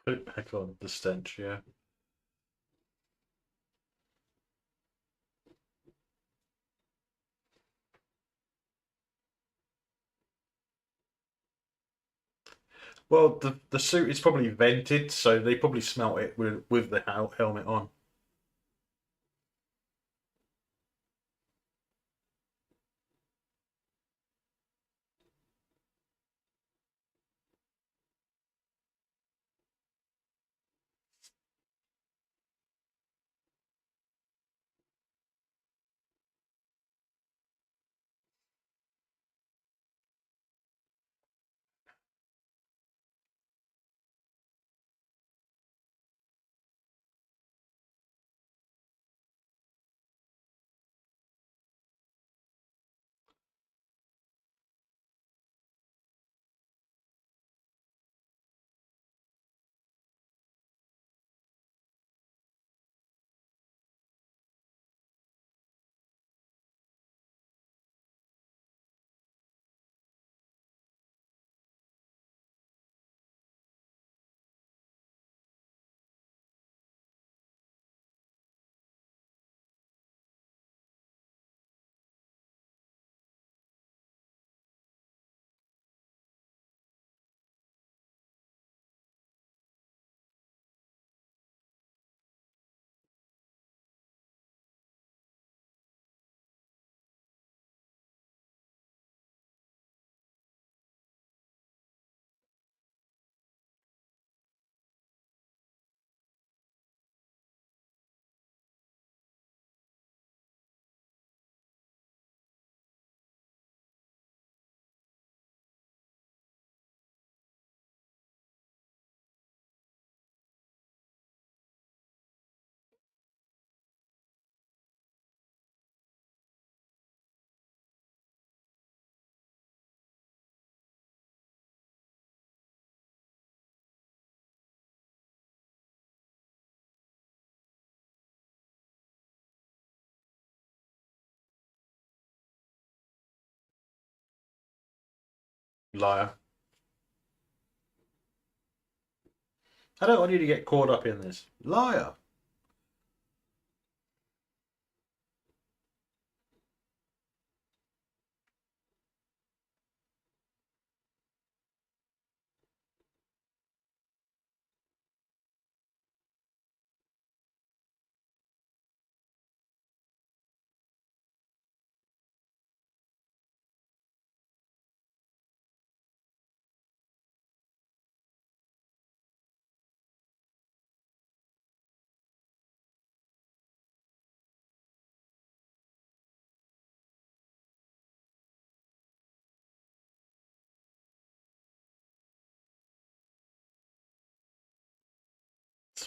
it back on the stench, yeah. Well, the suit is probably vented, so they probably smelt it with the helmet on. Liar. I don't want you to get caught up in this. Liar.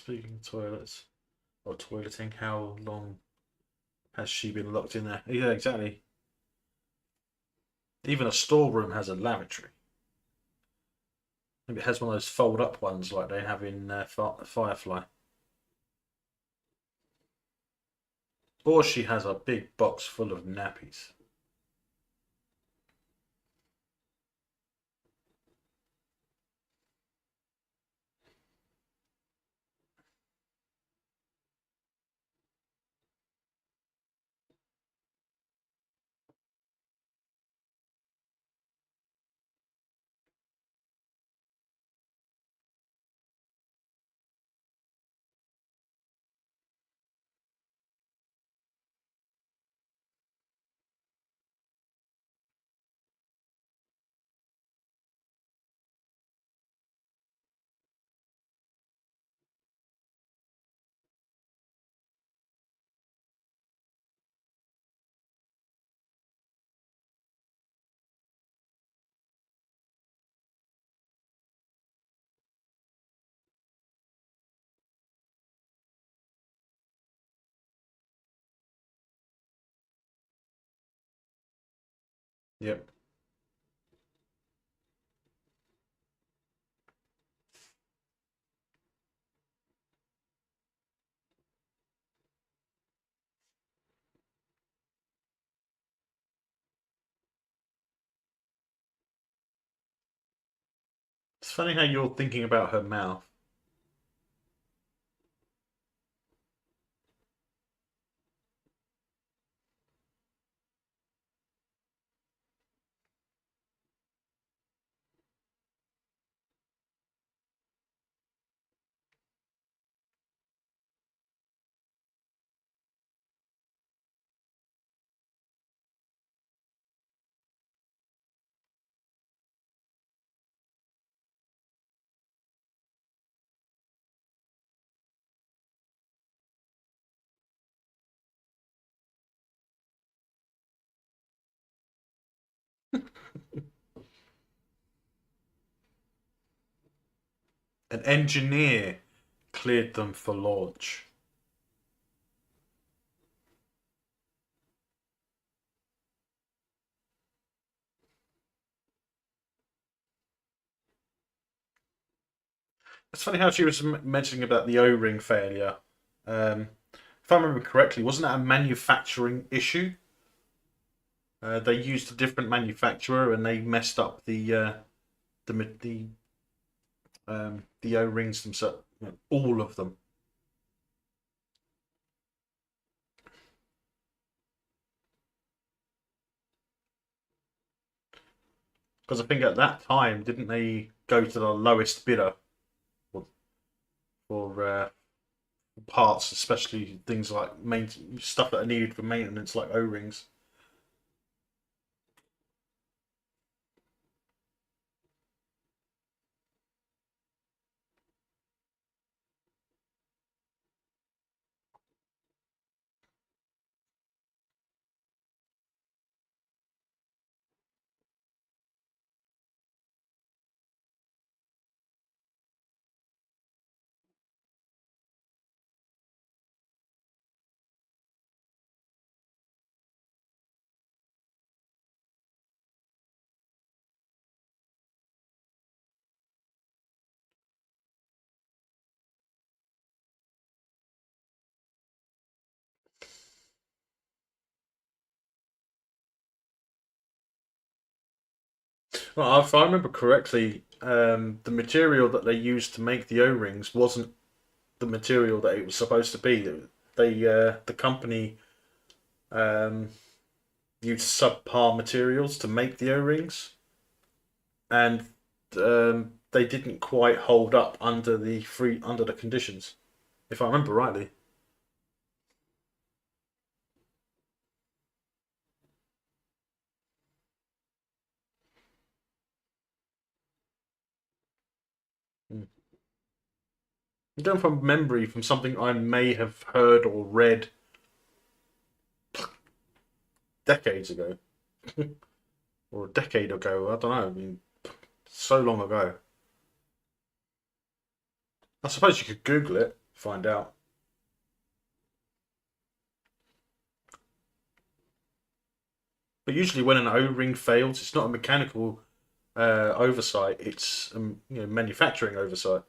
Speaking of toilets or toileting, how long has she been locked in there? Yeah, exactly. Even a storeroom has a lavatory. Maybe it has one of those fold-up ones like they have in Firefly. Or she has a big box full of nappies. Yep. It's funny how you're thinking about her mouth. An engineer cleared them for launch. It's funny how she was mentioning about the O-ring failure. Um, if I remember correctly, wasn't that a manufacturing issue? They used a different manufacturer and they messed up the the O-rings themselves, all of them. Because I think at that time, didn't they go to the lowest bidder for, for parts, especially things like stuff that are needed for maintenance, like O-rings? Well, if I remember correctly, the material that they used to make the O-rings wasn't the material that it was supposed to be. The company um, used subpar materials to make the O-rings, and they didn't quite hold up under the conditions, if I remember rightly. Mm. I'm going from memory from something I may have heard or read decades ago, or a decade ago. I don't know. I mean, so long ago. I suppose you could Google it. find out. But usually when an O-ring fails, it's not a mechanical oversight, it's manufacturing oversight.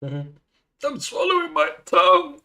Mhm. I'm swallowing my tongue.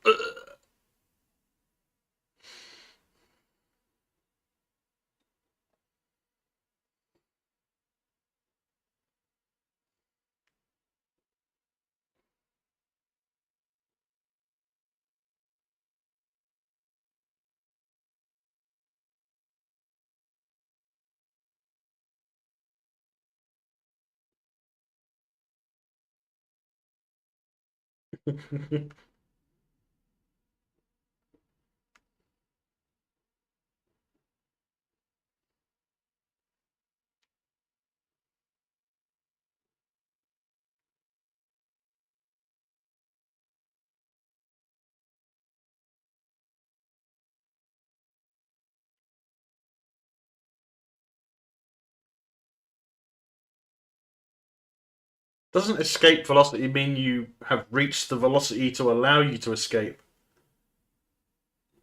Doesn't escape velocity mean you have reached the velocity to allow you to escape?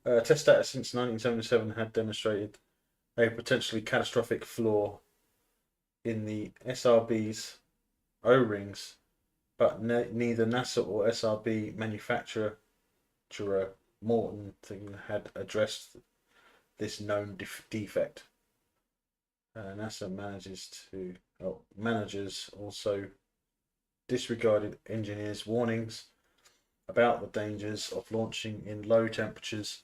Test data since 1977 had demonstrated a potentially catastrophic flaw in the SRB's O-rings, but neither NASA or SRB manufacturer Morton thing had addressed this known defect. NASA managers also disregarded engineers' warnings about the dangers of launching in low temperatures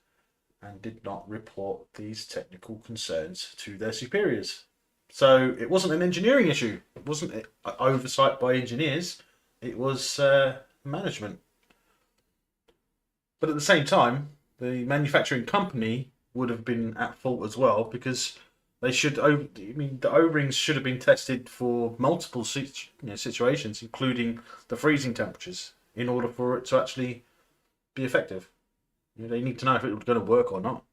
and did not report these technical concerns to their superiors. So it wasn't an engineering issue. It wasn't an oversight by engineers. It was management. But at the same time, the manufacturing company would have been at fault as well because they should. I mean, the O-rings should have been tested for multiple situations, including the freezing temperatures, in order for it to actually be effective. They need to know if it was going to work or not.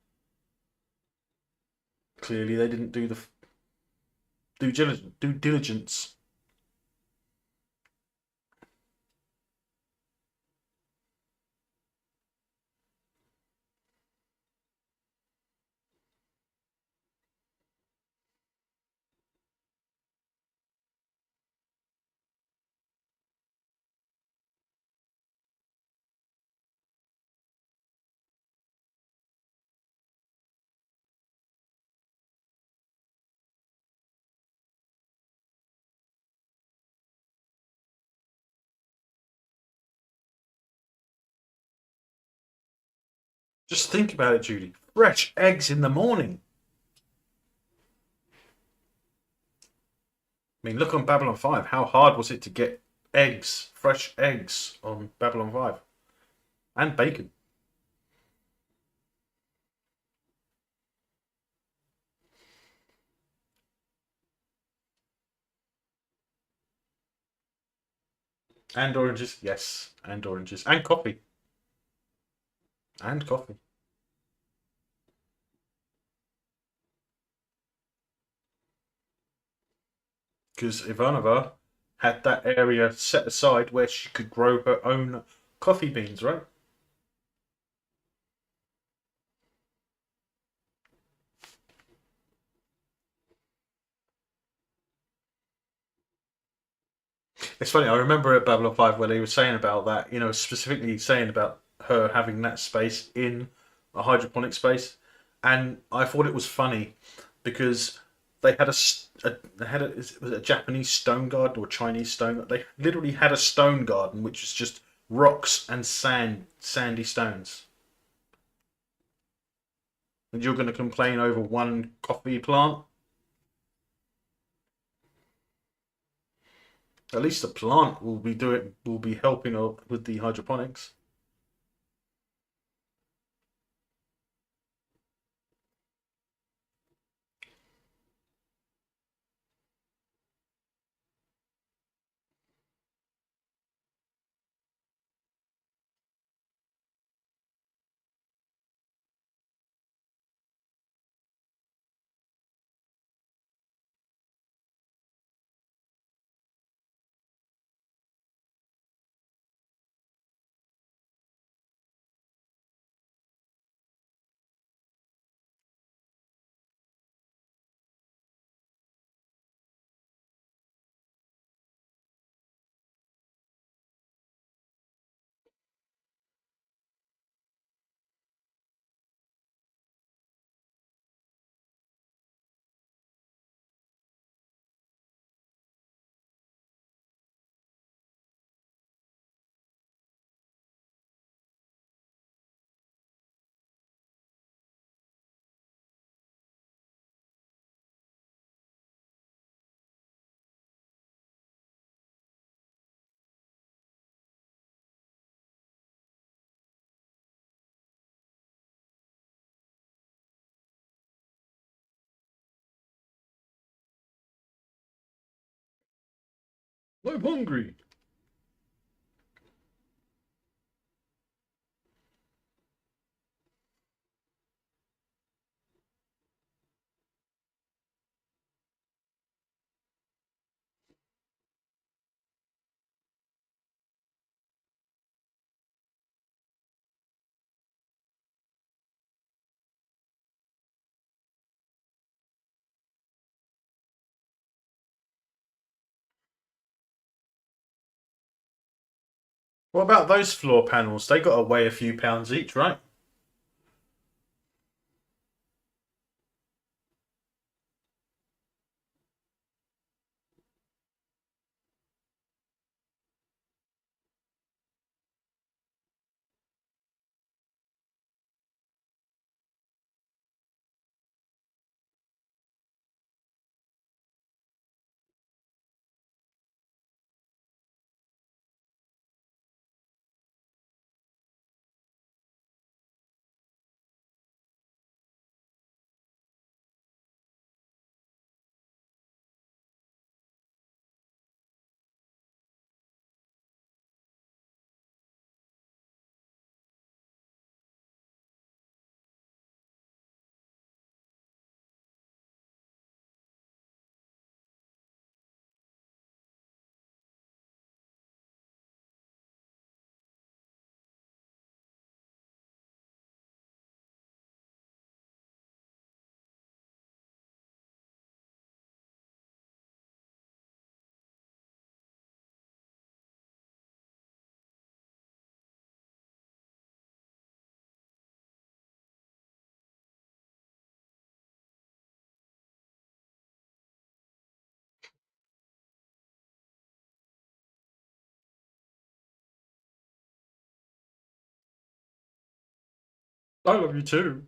Clearly, they didn't do the due diligence. Just think about it, Judy. Fresh eggs in the morning. I mean, look on Babylon 5. How hard was it to get eggs, fresh eggs on Babylon 5? And bacon. And oranges. Yes. And oranges. And coffee. And coffee. Because Ivanova had that area set aside where she could grow her own coffee beans, right? It's funny. I remember at Babylon 5 where they were saying about that, specifically saying about her having that space in a hydroponic space, and I thought it was funny because they had was it a Japanese stone garden or Chinese stone? They literally had a stone garden which was just rocks and sandy stones. And you're going to complain over one coffee plant? At least the plant will be helping with the hydroponics. I'm hungry. What about those floor panels? They got to weigh a few pounds each, right? I love you too.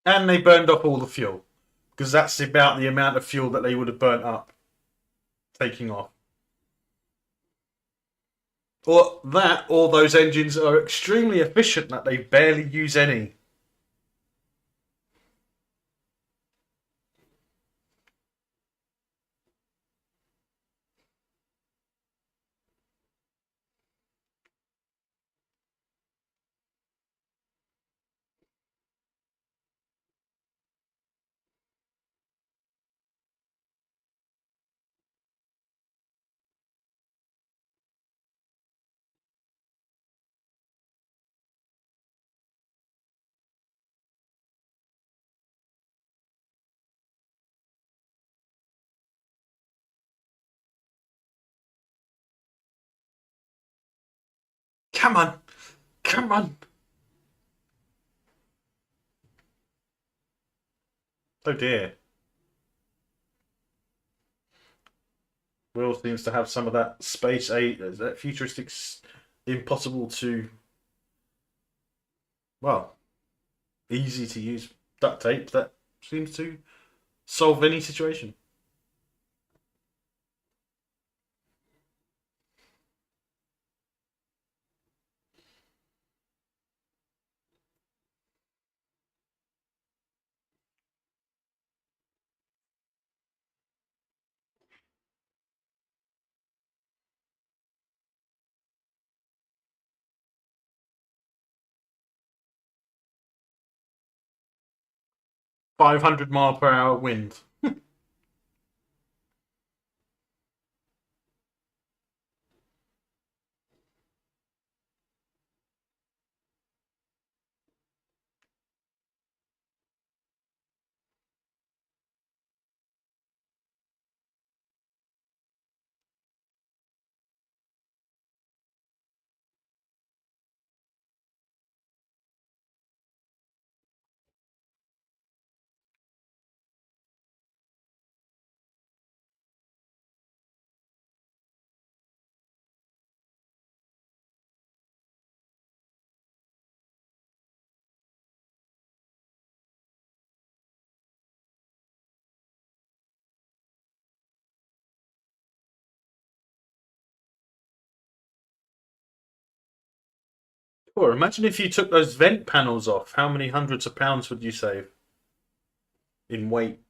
And they burned off all the fuel. Because that's about the amount of fuel that they would have burnt up taking off. Or that, or those engines are extremely efficient that they barely use any. Come on. Come on. Oh dear. Will seems to have some of that space age, that futuristic, impossible to, well, easy to use duct tape that seems to solve any situation. 500 mile per hour wind. Or imagine if you took those vent panels off. How many hundreds of pounds would you save in weight?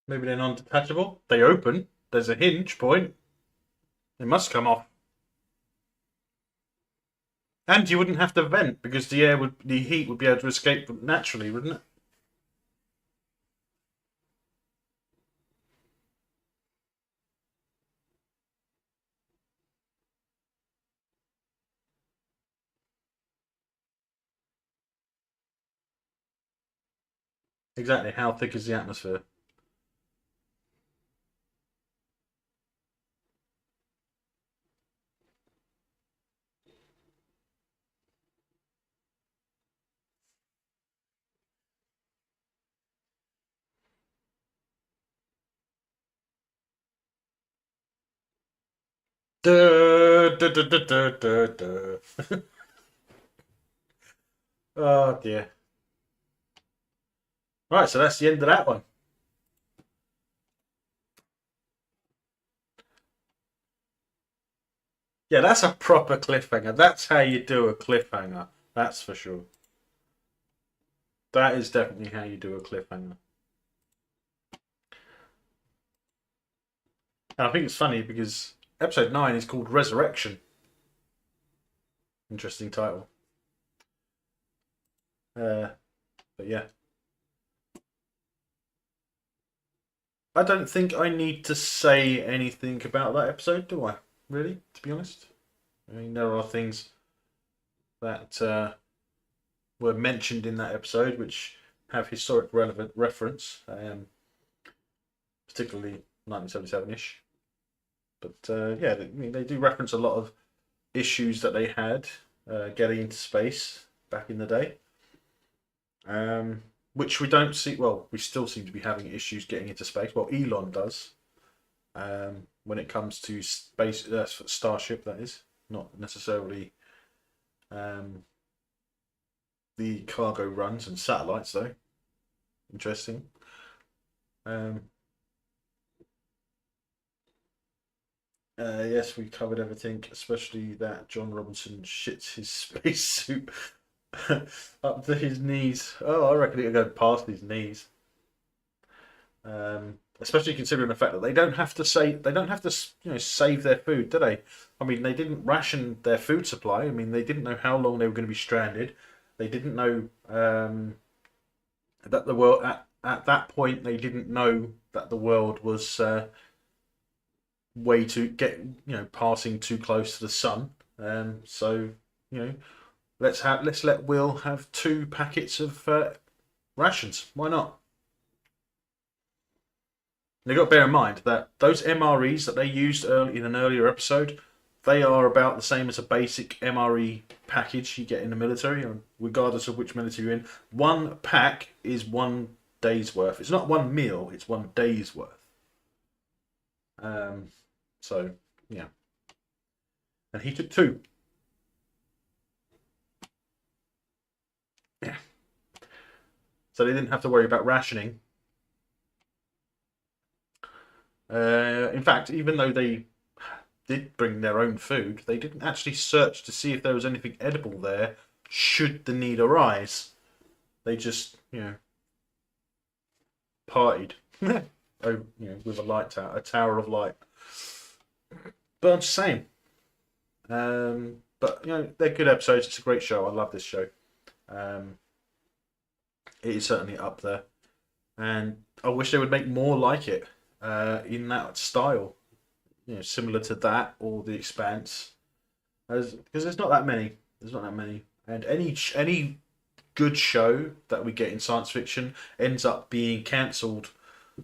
Maybe they're non-detachable. They open. There's a hinge point. They must come off. And you wouldn't have to vent because the heat would be able to escape naturally, wouldn't it? Exactly. How thick is the atmosphere? Duh, duh, duh, duh, duh, duh, duh. Oh dear. Right, so that's the end of that one. Yeah, that's a proper cliffhanger. That's how you do a cliffhanger. That's for sure. That is definitely how you do a cliffhanger. And I think it's funny because episode 9 is called Resurrection. Interesting title. But yeah. I don't think I need to say anything about that episode, do I? Really, to be honest? I mean, there are things that were mentioned in that episode which have historic relevant reference, particularly 1977-ish. But yeah, they do reference a lot of issues that they had getting into space back in the day, which we don't see. Well, we still seem to be having issues getting into space. Well, Elon does when it comes to space, Starship. That is not necessarily the cargo runs and satellites, though. Interesting. Um, yes, we covered everything, especially that John Robinson shits his spacesuit up to his knees. Oh, I reckon it'll go past his knees. Especially considering the fact that they don't have to save their food, do they? I mean, they didn't ration their food supply. I mean, they didn't know how long they were going to be stranded. They didn't know that the world at that point they didn't know that the world was way to get passing too close to the sun. So let's let Will have 2 packets of rations. Why not? You've got to bear in mind that those MREs that they used in an earlier episode, they are about the same as a basic MRE package you get in the military, regardless of which military you're in. 1 pack is 1 day's worth. It's not 1 meal, it's 1 day's worth. So, yeah. And he took 2. Yeah. So they didn't have to worry about rationing. In fact, even though they did bring their own food, they didn't actually search to see if there was anything edible there should the need arise. They just, partied with a tower of light. But I'm just saying. But they're good episodes. It's a great show. I love this show. It is certainly up there, and I wish they would make more like it. In that style, similar to that or The Expanse, because there's not that many. And any good show that we get in science fiction ends up being cancelled.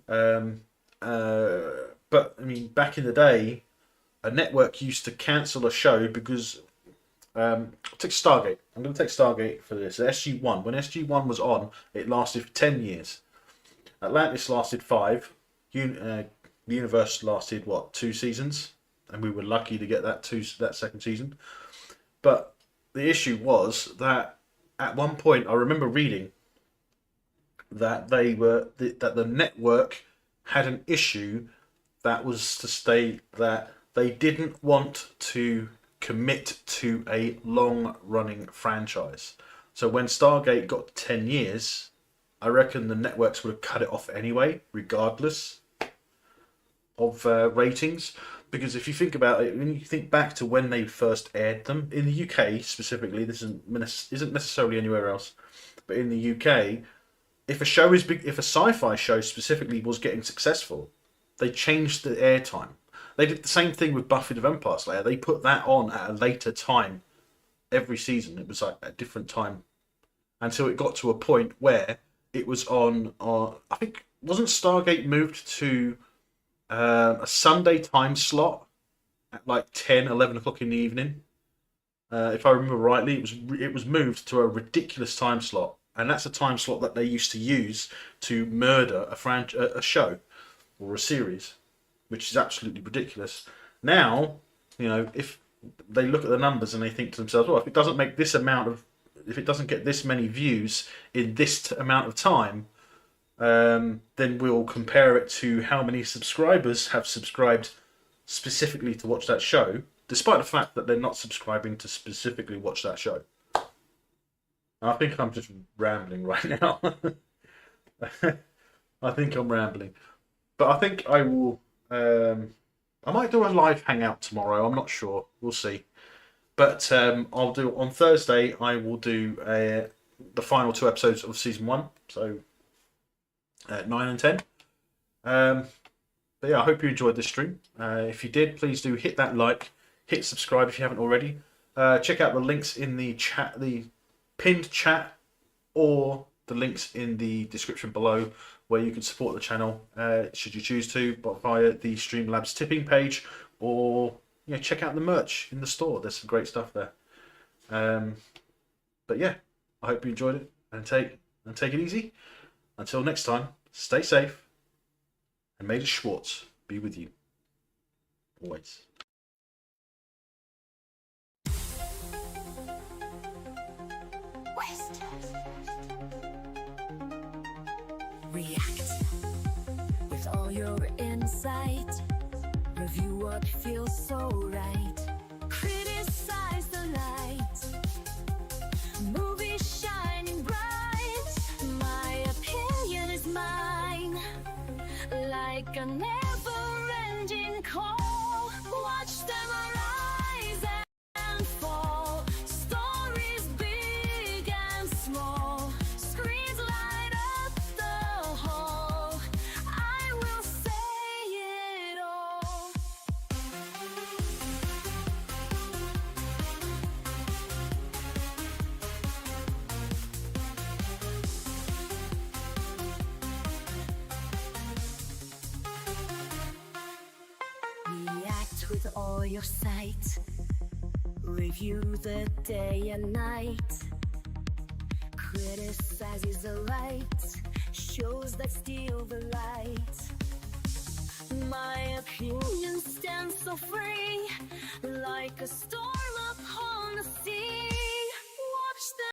But I mean, back in the day, a network used to cancel a show because take Stargate. I'm going to take Stargate for this. SG-1. When SG-1 was on, it lasted for 10 years. Atlantis lasted 5. The universe lasted 2 seasons, and we were lucky to get that second season. But the issue was that at one point, I remember reading that that the network had an issue that was to state that they didn't want to commit to a long-running franchise. So when Stargate got to 10 years, I reckon the networks would have cut it off anyway, regardless of ratings. Because if you think about it, when you think back to when they first aired them, in the UK specifically, this isn't necessarily anywhere else, but in the UK, if a sci-fi show specifically was getting successful, they changed the airtime. They did the same thing with Buffy the Vampire Slayer. They put that on at a later time every season. It was like a different time until it got to a point where it was on. I think wasn't Stargate moved to a Sunday time slot at like 10, 11 o'clock in the evening. If I remember rightly, it was moved to a ridiculous time slot, and that's a time slot that they used to use to murder a show or a series, which is absolutely ridiculous. Now, if they look at the numbers and they think to themselves, well, if it doesn't get this many views in this amount of time, then we'll compare it to how many subscribers have subscribed specifically to watch that show, despite the fact that they're not subscribing to specifically watch that show. I think I'm just rambling right now. I think I'm rambling. But I think I will... I might do a live hangout tomorrow. I'm not sure. We'll see. But I'll do... On Thursday, I will do the final 2 episodes of Season 1. So... 9 and 10. But yeah, I hope you enjoyed this stream. If you did, please do hit that like, hit subscribe if you haven't already. Check out the links in the chat, the pinned chat, or the links in the description below, where you can support the channel should you choose to, but via the Streamlabs tipping page, or check out the merch in the store. There's some great stuff there. But yeah, I hope you enjoyed it, and take it easy. Until next time, stay safe, and may the Schwartz be with you always. React with all your insight. Review what feels so right. Criticize the light. Movie shining bright. My opinion is mine. Like a never-ending call. Watch them arise and fall. Stories big and small. Screens light up the hall. with all your sight. Review the day and night. Criticize is the right. Shows that steal the light. My opinion stands so free, like a storm